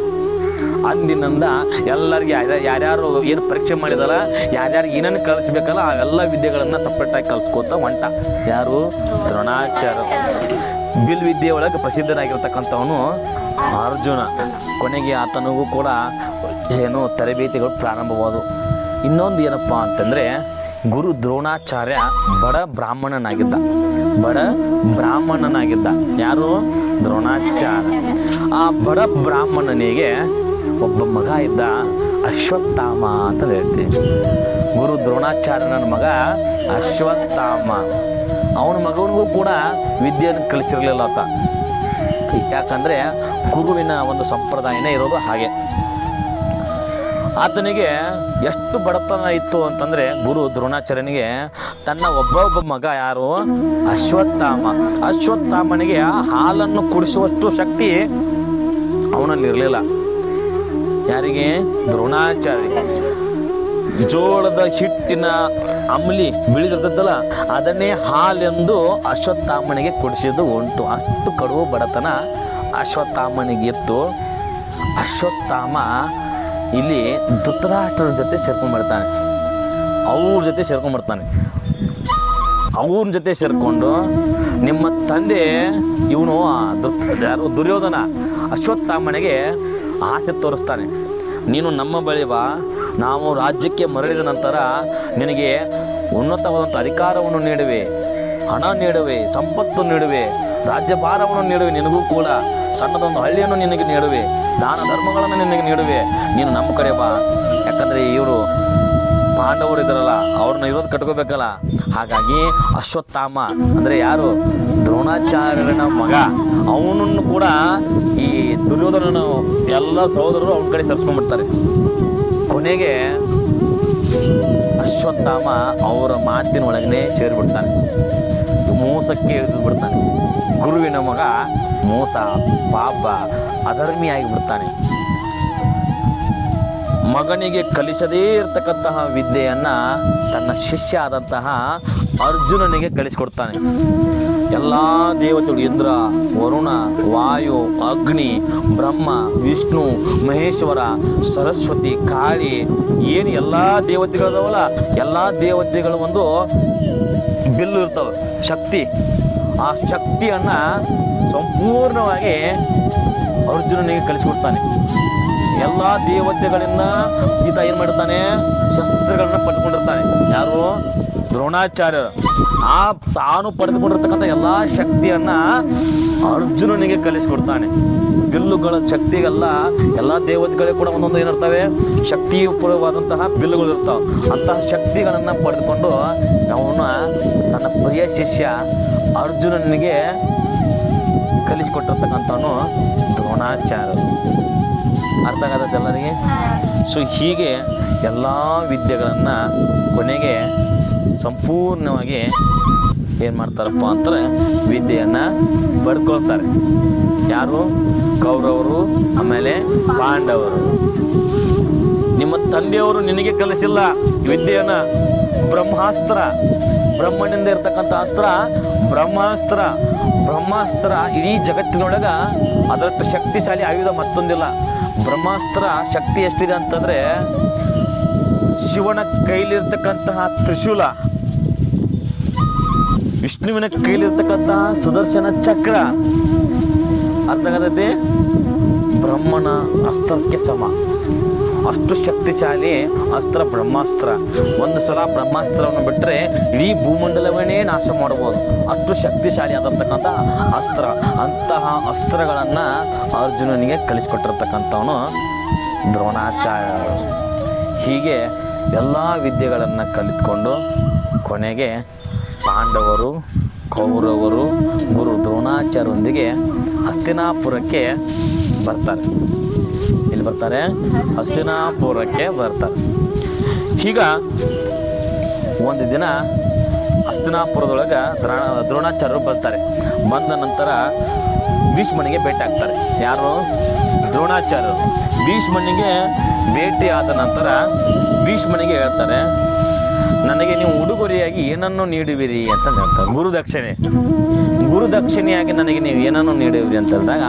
ಅಂದಿನಿಂದ ಎಲ್ಲರಿಗೆ ಯಾರ್ಯಾರು ಏನು ಪರೀಕ್ಷೆ ಮಾಡಿದಾರ, ಯಾರ್ಯಾರಿಗೆ ಏನೇನು ಕಲಿಸ್ಬೇಕಲ್ಲ ಅವೆಲ್ಲ ವಿದ್ಯೆಗಳನ್ನು ಸಪ್ರೇಟಾಗಿ ಕಲಿಸ್ಕೋತ ಹೊಂಟ. ಯಾರು? ದ್ರೋಣಾಚಾರ್ಯ. ಬಿಲ್ ವಿದ್ಯೆ ಒಳಗೆ ಪ್ರಸಿದ್ಧನಾಗಿರ್ತಕ್ಕಂಥವನು ಅರ್ಜುನ. ಕೊನೆಗೆ ಆತನಿಗೂ ಕೂಡ ಏನು ತರಬೇತಿಗಳು ಪ್ರಾರಂಭವಾದವು. ಇನ್ನೊಂದು ಏನಪ್ಪ ಅಂತಂದರೆ, ಗುರು ದ್ರೋಣಾಚಾರ್ಯ ಬಡ ಬ್ರಾಹ್ಮಣನಾಗಿದ್ದ. ಯಾರು? ದ್ರೋಣಾಚಾರ್ಯ. ಆ ಬಡ ಬ್ರಾಹ್ಮಣನಿಗೆ ಒಬ್ಬ ಮಗ ಇದ್ದ, ಅಶ್ವತ್ಥಾಮ ಅಂತ ಹೇಳ್ತೀವಿ. ಗುರು ದ್ರೋಣಾಚಾರ್ಯನ ಮಗ ಅಶ್ವತ್ಥಾಮ. ಅವನ ಮಗನಿಗೂ ಕೂಡ ವಿದ್ಯೆಯನ್ನು ಕಲಿಸಿರಲಿಲ್ಲ ಆತ. ಯಾಕಂದರೆ ಗುರುವಿನ ಒಂದು ಸಂಪ್ರದಾಯನೇ ಇರೋದು ಹಾಗೆ. ಆತನಿಗೆ ಎಷ್ಟು ಬಡತನ ಇತ್ತು ಅಂತಂದರೆ ಗುರು ದ್ರೋಣಾಚಾರ್ಯನಿಗೆ ತನ್ನ ಒಬ್ಬ ಮಗ ಯಾರು? ಅಶ್ವತ್ಥಾಮನಿಗೆ ಹಾಲನ್ನು ಕುಡಿಸುವಷ್ಟು ಶಕ್ತಿ ಅವನಲ್ಲಿರಲಿಲ್ಲ. ಯಾರಿಗೆ? ದ್ರೋಣಾಚಾರ್ಯ. ಜೋಳದ ಹಿಟ್ಟಿನ ಅಂಬ್ಲಿ ಬಿಳಿದಿರ್ತದಲ್ಲ ಅದನ್ನೇ ಹಾಲೆಂದು ಅಶ್ವತ್ಥಾಮನಿಗೆ ಕುಡಿಸಿದ್ದು ಉಂಟು. ಅಷ್ಟು ಕಡುವು ಬಡತನ ಅಶ್ವತ್ಥಾಮನಿಗಿತ್ತು. ಅಶ್ವತ್ಥಾಮ ಇಲ್ಲಿ ಧೃತರಾಷ್ಟ್ರರ ಜೊತೆ ಸೇರ್ಕೊಂಡ್ಬಿಡ್ತಾನೆ. ಅವ್ರ ಜೊತೆ ಸೇರ್ಕೊಂಡು ನಿಮ್ಮ ತಂದೆ ಇವನು ಯಾರು? ದುರ್ಯೋಧನ ಅಶ್ವತ್ಥಾಮನಿಗೆ ಆಸೆ ತೋರಿಸ್ತಾನೆ. ನೀನು ನಮ್ಮ ಬಳಿ ಬಾ, ನಾವು ರಾಜ್ಯಕ್ಕೆ ಮರಳಿದ ನಂತರ ನಿನಗೆ ಉನ್ನತವಾದಂಥ ಅಧಿಕಾರವನ್ನು ನೀಡುವೆ, ಹಣ ನೀಡುವೆ, ಸಂಪತ್ತು ನೀಡುವೆ, ರಾಜ್ಯಭಾರವನ್ನು ನೀಡುವೆ. ನಿನಗೂ ಕೂಡ ಸಣ್ಣದೊಂದು ಹಳ್ಳಿಯನ್ನು ನಿನಗೆ ನೀಡುವೆ, ದಾನ ಧರ್ಮಗಳನ್ನು ನಿನಗೆ ನೀಡುವೆ. ನೀನು ನಮ್ಮ ಕಡೆ ಬಾ. ಯಾಕಂದರೆ ಇವರು ಪಾಂಡವರು ಇದ್ದಾರಲ್ಲ, ಅವ್ರನ್ನ ಇರೋದು ಕಟ್ಕೋಬೇಕಲ್ಲ. ಹಾಗಾಗಿ ಅಶ್ವತ್ಥಾಮ ಅಂದರೆ ಯಾರು? ದ್ರೋಣಾಚಾರ್ಯನ ಮಗ. ಅವನನ್ನು ಕೂಡ ಈ ದುರ್ಯೋಧನನ ಎಲ್ಲ ಸಹೋದರರು ಅವನ ಕಡೆ ಸೇರಿಸ್ಕೊಂಡ್ಬಿಡ್ತಾರೆ. ಕೊನೆಗೆ ಅಶ್ವತ್ಥಾಮ ಅವರ ಮಾತಿನೊಳಗನೆ ಸೇರಿಬಿಡ್ತಾನೆ, ಮೋಸಕ್ಕೆ ಇಳಿದು ಬಿಡ್ತಾನೆ. ಗುರುವಿನ ಮಗ ಮೋಸ, ಪಾಪ, ಅಧರ್ಮಿಯಾಗಿ ಬಿಡ್ತಾನೆ. ಮಗನಿಗೆ ಕಲಿಸದೇ ಇರತಕ್ಕಂತಹ ವಿದ್ಯೆಯನ್ನು ತನ್ನ ಶಿಷ್ಯ ಆದಂತಹ ಅರ್ಜುನನಿಗೆ ಕಲಿಸಿಕೊಡ್ತಾನೆ. ಎಲ್ಲ ದೇವತೆಗಳು, ಇಂದ್ರ, ವರುಣ, ವಾಯು, ಅಗ್ನಿ, ಬ್ರಹ್ಮ, ವಿಷ್ಣು, ಮಹೇಶ್ವರ, ಸರಸ್ವತಿ, ಕಾಳಿ, ಏನು ಎಲ್ಲ ದೇವತೆಗಳದವಲ್ಲ, ಎಲ್ಲ ದೇವತೆಗಳು ಒಂದು ಬಿಲ್ಲು ಇರ್ತವೆ, ಶಕ್ತಿ. ಆ ಶಕ್ತಿಯನ್ನು ಸಂಪೂರ್ಣವಾಗಿ ಅರ್ಜುನನಿಗೆ ಕಲಿಸಿಕೊಡ್ತಾನೆ. ಎಲ್ಲ ದೇವತೆಗಳಿಂದ ಈತ ಏನು ಮಾಡಿರ್ತಾನೆ, ಶಸ್ತ್ರಗಳನ್ನ ಪಡೆದುಕೊಂಡಿರ್ತಾನೆ. ಯಾರು? ದ್ರೋಣಾಚಾರ್ಯರು. ಆ ತಾನು ಪಡೆದುಕೊಂಡಿರ್ತಕ್ಕಂಥ ಎಲ್ಲ ಶಕ್ತಿಯನ್ನ ಅರ್ಜುನನಿಗೆ ಕಲಿಸಿಕೊಡ್ತಾನೆ. ಬಿಲ್ಲುಗಳ ಶಕ್ತಿಗೆಲ್ಲ ಎಲ್ಲ ದೇವತೆಗಳಿಗೆ ಕೂಡ ಒಂದೊಂದು ಏನಿರ್ತವೆ, ಶಕ್ತಿಯುಪವಾದಂತಹ ಬಿಲ್ಲುಗಳು ಇರ್ತಾವೆ. ಅಂತಹ ಶಕ್ತಿಗಳನ್ನು ಪಡೆದುಕೊಂಡು ಅವನು ತನ್ನ ಪ್ರಿಯ ಶಿಷ್ಯ ಅರ್ಜುನನಿಗೆ ಕಲಿಸಿಕೊಟ್ಟಿರ್ತಕ್ಕಂಥವನು ದ್ರೋಣಾಚಾರ್ಯರು. ಅರ್ಥ ಆಗತ್ತೆ ಎಲ್ಲರಿಗೆ? ಸೊ ಹೀಗೆ ಎಲ್ಲ ವಿದ್ಯೆಗಳನ್ನು ಕೊನೆಗೆ ಸಂಪೂರ್ಣವಾಗಿ ಏನು ಮಾಡ್ತಾರಪ್ಪ ಅಂತಾರೆ, ವಿದ್ಯೆಯನ್ನು ಪಡ್ಕೊಳ್ತಾರೆ. ಯಾರು? ಕೌರವರು, ಆಮೇಲೆ ಪಾಂಡವರು. ನಿಮ್ಮ ತಂದೆಯವರು ನಿನಗೆ ಕಲಿಸಿಲ್ಲ ವಿದ್ಯೆಯನ್ನು. ಬ್ರಹ್ಮಾಸ್ತ್ರ, ಬ್ರಹ್ಮನಿಂದ ಇರ್ತಕ್ಕಂಥ ಅಸ್ತ್ರ ಬ್ರಹ್ಮಾಸ್ತ್ರ. ಬ್ರಹ್ಮಾಸ್ತ್ರ ಇಡೀ ಜಗತ್ತಿನೊಳಗೆ ಅದರಷ್ಟು ಶಕ್ತಿಶಾಲಿ ಆಯುಧ ಮತ್ತೊಂದಿಲ್ಲ. ಬ್ರಹ್ಮಾಸ್ತ್ರ ಶಕ್ತಿ ಎಷ್ಟಿದೆ ಅಂತಂದರೆ, ಶಿವನ ಕೈಲಿರ್ತಕ್ಕಂತಹ ತ್ರಿಶೂಲ, ವಿಷ್ಣುವಿನ ಕೈಲಿರ್ತಕ್ಕಂತಹ ಸುದರ್ಶನ ಚಕ್ರ, ಅರ್ಥ ಆಗತೈತಿ? ಬ್ರಹ್ಮನ ಅಸ್ತ್ರಕ್ಕೆ ಸಮ. ಅಷ್ಟು ಶಕ್ತಿಶಾಲಿ ಅಸ್ತ್ರ ಬ್ರಹ್ಮಾಸ್ತ್ರ. ಒಂದು ಸಲ ಬ್ರಹ್ಮಾಸ್ತ್ರವನ್ನು ಬಿಟ್ಟರೆ ಇಡೀ ಭೂಮಂಡಲವನ್ನೇ ನಾಶ ಮಾಡಬಹುದು, ಅಷ್ಟು ಶಕ್ತಿಶಾಲಿ ಆದಂತಕ್ಕಂಥ ಅಸ್ತ್ರ. ಅಂತಹ ಅಸ್ತ್ರಗಳನ್ನು ಅರ್ಜುನನಿಗೆ ಕಲಿಸಿಕೊಟ್ಟಿರ್ತಕ್ಕಂಥವನು ದ್ರೋಣಾಚಾರ್ಯ. ಹೀಗೆ ಎಲ್ಲ ವಿದ್ಯೆಗಳನ್ನು ಕಲಿತ್ಕೊಂಡು ಕೊನೆಗೆ ಪಾಂಡವರು, ಕೌರವರು, ಗುರು ದ್ರೋಣಾಚಾರ್ಯರೊಂದಿಗೆ ಹಸ್ತಿನಾಪುರಕ್ಕೆ ಬರ್ತಾರೆ. ಇಲ್ಲಿ ಬರ್ತಾರೆ, ಹಸ್ತಿನಾಪುರಕ್ಕೆ ಬರ್ತಾರೆ. ಈಗ ಒಂದು ದಿನ ಹಸ್ತಿನಾಪುರದೊಳಗೆ ದ್ರೋಣಾಚಾರ್ಯರು ಬರ್ತಾರೆ. ಬಂದ ನಂತರ ಭೀಷ್ಮನಿಗೆ ಭೇಟಿ ಆಗ್ತಾರೆ. ಯಾರು? ದ್ರೋಣಾಚಾರ್ಯರು. ಭೀಷ್ಮನಿಗೆ ಭೇಟಿ ಆದ ನಂತರ ಭೀಷ್ಮನಿಗೆ ಹೇಳ್ತಾರೆ, ನನಗೆ ನೀವು ಉಡುಗೊರೆಯಾಗಿ ಏನನ್ನು ನೀಡುವಿರಿ ಅಂತ ಹೇಳ್ತಾರೆ. ಗುರುದಕ್ಷಿಣೆಯಾಗಿ ನನಗೆ ನೀವು ಏನನ್ನು ನೀಡುವಿರಿ ಅಂತ ಹೇಳಿದಾಗ,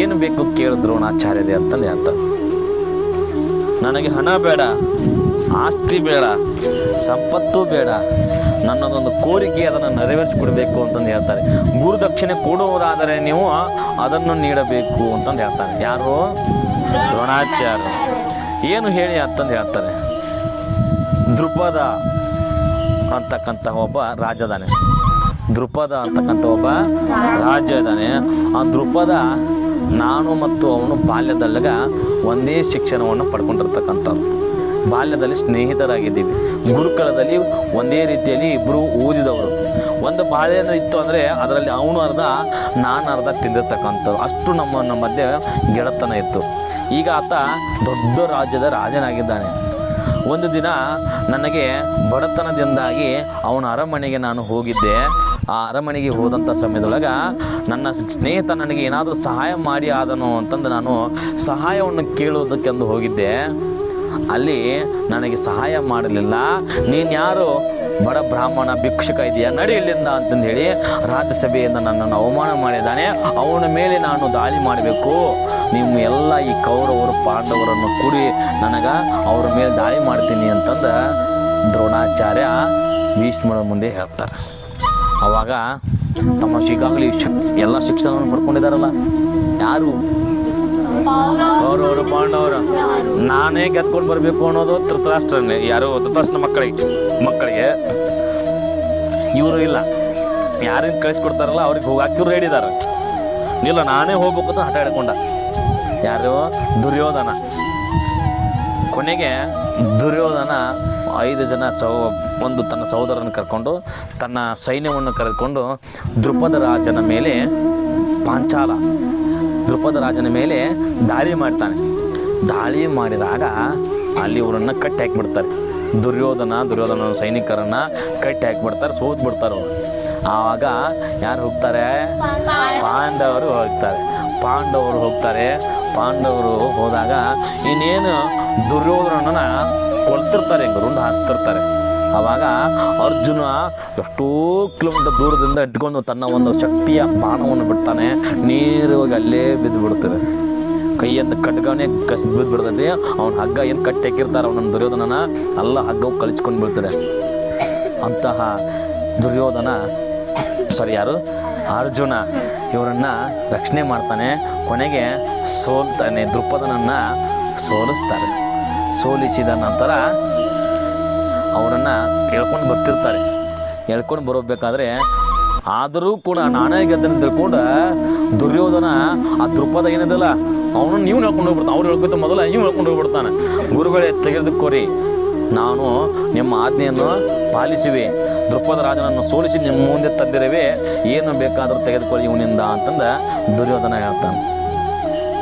ಏನು ಬೇಕು ಕೇಳು ದ್ರೋಣಾಚಾರ್ಯರೇ ಅಂತಂದು ಹೇಳ್ತಾರೆ. ನನಗೆ ಹಣ ಬೇಡ, ಆಸ್ತಿ ಬೇಡ, ಸಂಪತ್ತು ಬೇಡ, ನನ್ನದೊಂದು ಕೋರಿಕೆ ಅದನ್ನು ನೆರವೇರಿಸಿಕೊಡ್ಬೇಕು ಅಂತಂದು ಹೇಳ್ತಾರೆ. ಗುರುದಕ್ಷಿಣೆ ಕೊಡುವರಾದರೆ ನೀವು ಅದನ್ನು ನೀಡಬೇಕು ಅಂತಂದು ಹೇಳ್ತಾರೆ. ಯಾರು? ದ್ರೋಣಾಚಾರ್ಯ. ಏನು ಹೇಳಿ ಅಂತಂದು ಹೇಳ್ತಾರೆ, ದೃಪದ ಅಂತಕ್ಕಂಥ ಒಬ್ಬ ರಾಜ ಇದ್ದಾನೆ. ದೃಪದ ಅಂತಕ್ಕಂಥ ಒಬ್ಬ ರಾಜ ಇದ್ದಾನೆ. ಆ ದೃಪದ ನಾನು ಮತ್ತು ಅವನು ಬಾಲ್ಯದಲ್ಲಾಗ ಒಂದೇ ಶಿಕ್ಷಣವನ್ನು ಪಡ್ಕೊಂಡಿರ್ತಕ್ಕಂಥವ್ರು. ಬಾಲ್ಯದಲ್ಲಿ ಸ್ನೇಹಿತರಾಗಿದ್ದೀವಿ. ಗುರುಕುಲದಲ್ಲಿ ಒಂದೇ ರೀತಿಯಲ್ಲಿ ಇಬ್ಬರು ಓದಿದವರು. ಒಂದು ಬಾಳೆಹಣ್ಣು ಇತ್ತು ಅಂದರೆ ಅದರಲ್ಲಿ ಅವನು ಅರ್ಧ ನಾನು ಅರ್ಧ ತಿಂದಿರ್ತಕ್ಕಂಥದ್ದು, ಅಷ್ಟು ನಮ್ಮ ಮಧ್ಯೆ ಗೆಳೆತನ ಇತ್ತು. ಈಗ ಆತ ದೊಡ್ಡ ರಾಜ್ಯದ ರಾಜನಾಗಿದ್ದಾನೆ. ಒಂದು ದಿನ ನನಗೆ ಬಡತನದಿಂದಾಗಿ ಅವನ ಅರಮನೆಗೆ ನಾನು ಹೋಗಿದ್ದೆ. ಆ ಅರಮನೆಗೆ ಹೋದಂಥ ಸಮಯದೊಳಗೆ ನನ್ನ ಸ್ನೇಹಿತ ನನಗೆ ಏನಾದರೂ ಸಹಾಯ ಮಾಡಿ ಆದನು ಅಂತಂದು ನಾನು ಸಹಾಯವನ್ನು ಕೇಳುವುದಕ್ಕೆಂದು ಹೋಗಿದ್ದೆ. ಅಲ್ಲಿ ನನಗೆ ಸಹಾಯ ಮಾಡಲಿಲ್ಲ. ನೀನು ಯಾರು? ಬಡ ಬ್ರಾಹ್ಮಣ ಭಿಕ್ಷುಕ ಇದೆಯಾ, ನಡಿ ಇಲ್ಲಿಂದ ಅಂತಂದು ಹೇಳಿ ರಾಜ್ಯಸಭೆಯಿಂದ ನನ್ನನ್ನು ಅವಮಾನ ಮಾಡಿದ್ದಾನೆ. ಅವನ ಮೇಲೆ ನಾನು ದಾಳಿ ಮಾಡಬೇಕು. ನಿಮ್ಮ ಎಲ್ಲ ಈ ಕೌರವರು ಪಾಂಡವರನ್ನು ಕೂಡಿ ನನಗೆ ಅವರ ಮೇಲೆ ದಾಳಿ ಮಾಡ್ತೀನಿ ಅಂತಂದು ದ್ರೋಣಾಚಾರ್ಯ ಭೀಷ್ಮರ ಮುಂದೆ ಹೇಳ್ತಾರೆ. ಆವಾಗ ತಮ್ಮ ಈಗಾಗಲೇ ಎಲ್ಲ ಶಿಕ್ಷಣವನ್ನು ಪಡ್ಕೊಂಡಿದ್ದಾರಲ್ಲ, ಯಾರು? ಕೌರವರು ಪಾಂಡವರು. ನಾನೇ ಗೆದ್ಕೊಂಡು ಬರಬೇಕು ಅನ್ನೋದು ಧೃತರಾಷ್ಟ್ರನೇ. ಯಾರು? ಧೃತರಾಷ್ಟ್ರನ ಮಕ್ಕಳಿಗೆ ಇವರು ಇಲ್ಲ, ಯಾರನ್ನು ಕಳಿಸ್ಕೊಡ್ತಾರಲ್ಲ ಅವ್ರಿಗೆ ಹೋಗಾಕಿ ಇವ್ರು ಹೇಳಿದ್ದಾರೆ. ಇಲ್ಲ, ನಾನೇ ಹೋಗ್ಬೇಕು ಅಂತ ಹಠ ಹಿಡ್ಕೊಂಡ. ಯಾರು? ದುರ್ಯೋಧನ. ಕೊನೆಗೆ ದುರ್ಯೋಧನ 5 ಜನ ತನ್ನ ಸಹೋದರನ ಕರ್ಕೊಂಡು ತನ್ನ ಸೈನ್ಯವನ್ನು ಕರೆದುಕೊಂಡು ದೃಪದ ರಾಜನ ಮೇಲೆ ದೃಪದ ರಾಜನ ಮೇಲೆ ದಾಳಿ ಮಾಡ್ತಾನೆ. ದಾಳಿ ಮಾಡಿದಾಗ ಅಲ್ಲಿ ಇವರನ್ನು ಕಟ್ಟಿ ಹಾಕಿಬಿಡ್ತಾರೆ. ದುರ್ಯೋಧನ ಸೈನಿಕರನ್ನು ಕಟ್ಟಿ ಹಾಕಿಬಿಡ್ತಾರೆ, ಸೋತ್ ಬಿಡ್ತಾರೆ ಅವರು. ಆವಾಗ ಯಾರು ಹೋಗ್ತಾರೆ? ಪಾಂಡವರು ಹೋಗ್ತಾರೆ. ಪಾಂಡವರು ಹೋದಾಗ ಇನ್ನೇನು ದುರ್ಯೋಧನನ ಕೊಲ್ತಿರ್ತಾರೆ, ಹಿಂಗೆ ರುಂಡು ಹಾಸ್ತಿರ್ತಾರೆ. ಆವಾಗ ಅರ್ಜುನ ಎಷ್ಟೋ ಕಿಲೋಮೀಟರ್ ದೂರದಿಂದ ಇಟ್ಕೊಂಡು ತನ್ನ ಒಂದು ಶಕ್ತಿಯ ಬಾಣವನ್ನು ಬಿಡ್ತಾನೆ, ನೇರವಾಗಿ ಅಲ್ಲೇ ಬಿದ್ದು ಬಿಡ್ತದೆ. ಕೈಯಿಂದ ಖಡ್ಗನೇ ಕಸಿದು ಬಿದ್ದು ಬಿಡ್ತದೆ. ಅವ್ನ ಹಗ್ಗ ಏನು ಕಟ್ಟಿ ಹಾಕಿರ್ತಾರೆ ಅವನನ್ನು ದುರ್ಯೋಧನನ, ಎಲ್ಲ ಹಗ್ಗವು ಕಳಿಸ್ಕೊಂಡು ಬೀಳ್ತಾರೆ. ಅಂತಹ ಅರ್ಜುನ ಇವರನ್ನು ರಕ್ಷಣೆ ಮಾಡ್ತಾನೆ. ಕೊನೆಗೆ ಸೋಲ್ತಾನೆ, ದ್ರುಪದನನ್ನು ಸೋಲಿಸ್ತಾರೆ. ಸೋಲಿಸಿದ ನಂತರ ಅವರನ್ನು ಎಳ್ಕೊಂಡು ಬರ್ತಿರ್ತಾರೆ. ಎಳ್ಕೊಂಡು ಬರಬೇಕಾದ್ರೆ ಆದರೂ ಕೂಡ ನಾನೇ ಗೆದ್ದನ್ನು ತಿಳ್ಕೊಂಡು ದುರ್ಯೋಧನ ಆ ದ್ರುಪದ ಏನಿದಲ್ಲ ಅವನು ನೀವು ಹೇಳ್ಕೊಂಡು ಹೋಗ್ಬಿಡ್ತಾನೆ. ಅವ್ರು ಹೇಳ್ಕೊತ ಮೊದಲ ನೀವು ಹೇಳ್ಕೊಂಡು ಹೋಗ್ಬಿಡ್ತಾನೆ. ಗುರುಗಳೇ ತೆಗೆದುಕೊರಿ, ನಾನು ನಿಮ್ಮ ಆಜ್ಞೆಯನ್ನು ಪಾಲಿಸುವೆ, ದ್ರುಪದ ರಾಜನನ್ನು ಸೋಲಿಸಿ ನಿಮ್ಮ ಮುಂದೆ ತಂದಿರುವೆ, ಏನು ಬೇಕಾದರೂ ತೆಗೆದುಕೊಳ್ಳಿ ಇವನಿಂದ ಅಂತಂದು ದುರ್ಯೋಧನ ಹೇಳ್ತಾನೆ.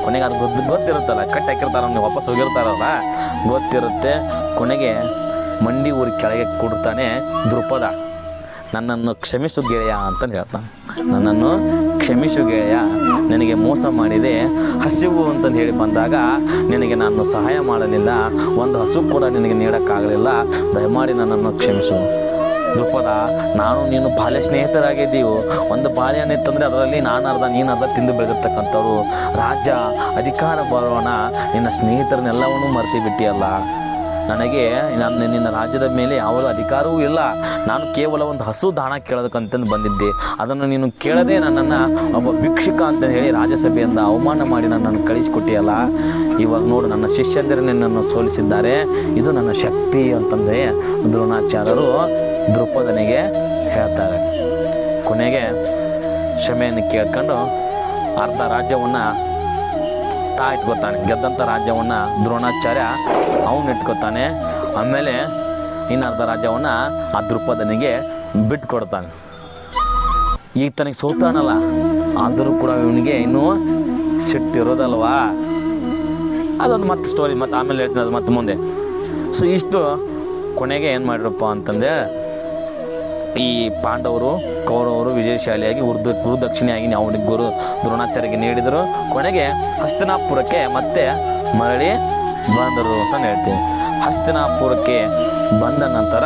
ಕೊನೆಗೆ ಅದು ಗೊತ್ತಿರುತ್ತಲ್ಲ, ಕಟ್ಟಿ ಹಾಕಿರ್ತಾರೆ, ಅವ್ನಿಗೆ ವಾಪಸ್ ಹೋಗಿರ್ತಾರಲ್ಲ, ಗೊತ್ತಿರುತ್ತೆ. ಕೊನೆಗೆ ಮಂಡಿ ಊರಿ ಕೆಳಗೆ ಕೊಡ್ತಾನೆ ದ್ರುಪದ. ನನ್ನನ್ನು ಕ್ಷಮಿಸು ಗೆಳೆಯ ಅಂತಂದು ಹೇಳ್ತಾನೆ. ನನ್ನನ್ನು ಕ್ಷಮಿಸು ಗೆಳೆಯ, ನನಗೆ ಮೋಸ ಮಾಡಿದೆ, ಹಸಿವು ಅಂತಂದು ಹೇಳಿ ಬಂದಾಗ ನಿನಗೆ ನಾನು ಸಹಾಯ ಮಾಡಲಿಲ್ಲ, ಒಂದು ಹಸು ಕೂಡ ನಿನಗೆ ನೀಡೋಕ್ಕಾಗಲಿಲ್ಲ, ದಯಮಾಡಿ ನನ್ನನ್ನು ಕ್ಷಮಿಸು. ದ್ರುಪದ, ನಾನು ನೀನು ಬಾಲ್ಯ ಸ್ನೇಹಿತರಾಗಿದ್ದೀವು. ಒಂದು ಬಾಳೆಹಣ್ಣು ಇತ್ತಂದರೆ ಅದರಲ್ಲಿ ನಾನು ಅರ್ಧ ನೀನು ಅರ್ಧ ತಿಂದು ಬೆಳೆದಿರ್ತಕ್ಕಂಥವ್ರು. ರಾಜ್ಯ ಅಧಿಕಾರ ಬರೋಣ, ನಿನ್ನ ಸ್ನೇಹಿತರನ್ನೆಲ್ಲವನ್ನೂ ಮರೆತು ಬಿಟ್ಟಿಯಲ್ಲ. ನನಗೆ ನಿನ್ನ ರಾಜ್ಯದ ಮೇಲೆ ಯಾವ ಅಧಿಕಾರವೂ ಇಲ್ಲ. ನಾನು ಕೇವಲ ಒಂದು ಹಸು ದಾಣ ಕೇಳೋದಕ್ಕಂತಂದು ಬಂದಿದ್ದೆ. ಅದನ್ನು ನೀನು ಕೇಳದೆ ನನ್ನನ್ನು ಒಬ್ಬ ಭಿಕ್ಷುಕ ಅಂತ ಹೇಳಿ ರಾಜ್ಯಸಭೆಯಿಂದ ಅವಮಾನ ಮಾಡಿ ನನ್ನನ್ನು ಕಳಿಸಿಕೊಟ್ಟಿಯಲ್ಲ. ಇವಾಗ ನೋಡು, ನನ್ನ ಶಿಷ್ಯಂದಿರು ನಿನ್ನನ್ನು ಸೋಲಿಸಿದ್ದಾರೆ, ಇದು ನನ್ನ ಶಕ್ತಿ ಅಂತಂದರೆ ದ್ರೋಣಾಚಾರ್ಯರು ದ್ರುಪದನಿಗೆ ಹೇಳ್ತಾರೆ. ಕೊನೆಗೆ ಕ್ಷಮೆಯನ್ನು ಕೇಳ್ಕೊಂಡು ಅರ್ಧ ರಾಜ್ಯವನ್ನು ಇಟ್ಕೋತಾನೆ. ಗೆದ್ದಂಥ ರಾಜ್ಯವನ್ನು ದ್ರೋಣಾಚಾರ್ಯ ಅವನು ಇಟ್ಕೋತಾನೆ. ಆಮೇಲೆ ಇನ್ನು ಅರ್ಧ ರಾಜ್ಯವನ್ನು ಆ ದ್ರುಪದನಿಗೆ ಬಿಟ್ಕೊಡ್ತಾನೆ. ಈಗ ತನಗೆ ಸೋತಾನಲ್ಲ, ಆದರೂ ಕೂಡ ಇವನಿಗೆ ಇನ್ನೂ ಸಿಟ್ಟಿರೋದಲ್ವಾ, ಅದೊಂದು ಮತ್ತೆ ಸ್ಟೋರಿ, ಮತ್ತು ಆಮೇಲೆ ಹೇಳ್ತೀನಿ ಅದು ಮತ್ತೆ ಮುಂದೆ. ಸೊ ಇಷ್ಟು ಕೊನೆಗೆ ಏನು ಮಾಡಿರಪ್ಪ ಅಂತಂದರೆ, ಈ ಪಾಂಡವರು ಕೌರವರು ವಿಜಯಶಾಲಿಯಾಗಿ ಗುರುದಕ್ಷಿಣೆಯಾಗಿ ಅವನಿಗೆ ದ್ರೋಣಾಚಾರ್ಯಗೆ ನೀಡಿದರು. ಕೊನೆಗೆ ಹಸ್ತಿನಾಪುರಕ್ಕೆ ಮತ್ತೆ ಮರಳಿ ಬಂದರು ಅಂತ ಹೇಳ್ತೀವಿ. ಹಸ್ತಿನಾಪುರಕ್ಕೆ ಬಂದ ನಂತರ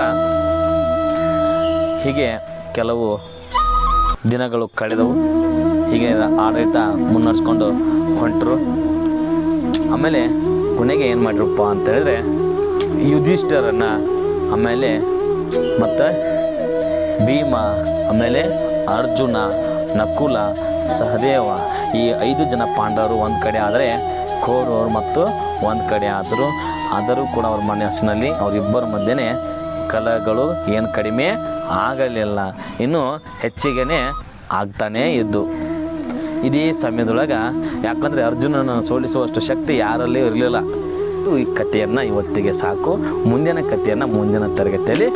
ಹೀಗೆ ಕೆಲವು ದಿನಗಳು ಕಳೆದವು. ಹೀಗೆ ಆಡಳಿತ ಮುನ್ನಡೆಸ್ಕೊಂಡು ಹೊಂಟರು. ಆಮೇಲೆ ಕೊನೆಗೆ ಏನು ಮಾಡಿರಪ್ಪ ಅಂತ ಹೇಳಿದ್ರೆ, ಯುಧಿಷ್ಠರನ್ನು, ಆಮೇಲೆ ಮತ್ತು ಭೀಮ, ಆಮೇಲೆ ಅರ್ಜುನ, ನಕುಲ, ಸಹದೇವ, ಈ 5 ಜನ ಪಾಂಡವರು ಒಂದು ಕಡೆ ಆದರೆ ಕೌರವರು ಮತ್ತು ಒಂದು ಕಡೆ ಆದರೂ ಕೂಡ ಅವ್ರ ಮನಸ್ಸಿನಲ್ಲಿ ಅವರಿಬ್ಬರ ಮಧ್ಯೆ ಕಲಹಗಳು ಏನು ಕಡಿಮೆ ಆಗಲಿಲ್ಲ, ಇನ್ನೂ ಹೆಚ್ಚಿಗೆ ಆಗ್ತಾನೇ ಇದ್ದು. ಇದೇ ಸಮಯದೊಳಗೆ ಯಾಕಂದರೆ ಅರ್ಜುನನ ಸೋಲಿಸುವಷ್ಟು ಶಕ್ತಿ ಯಾರಲ್ಲೂ ಇರಲಿಲ್ಲ. ಈ ಕಥೆಯನ್ನು ಇವತ್ತಿಗೆ ಸಾಕು. ಮುಂದಿನ ಕಥೆಯನ್ನು ಮುಂದಿನ ತರಗತಿಯಲ್ಲಿ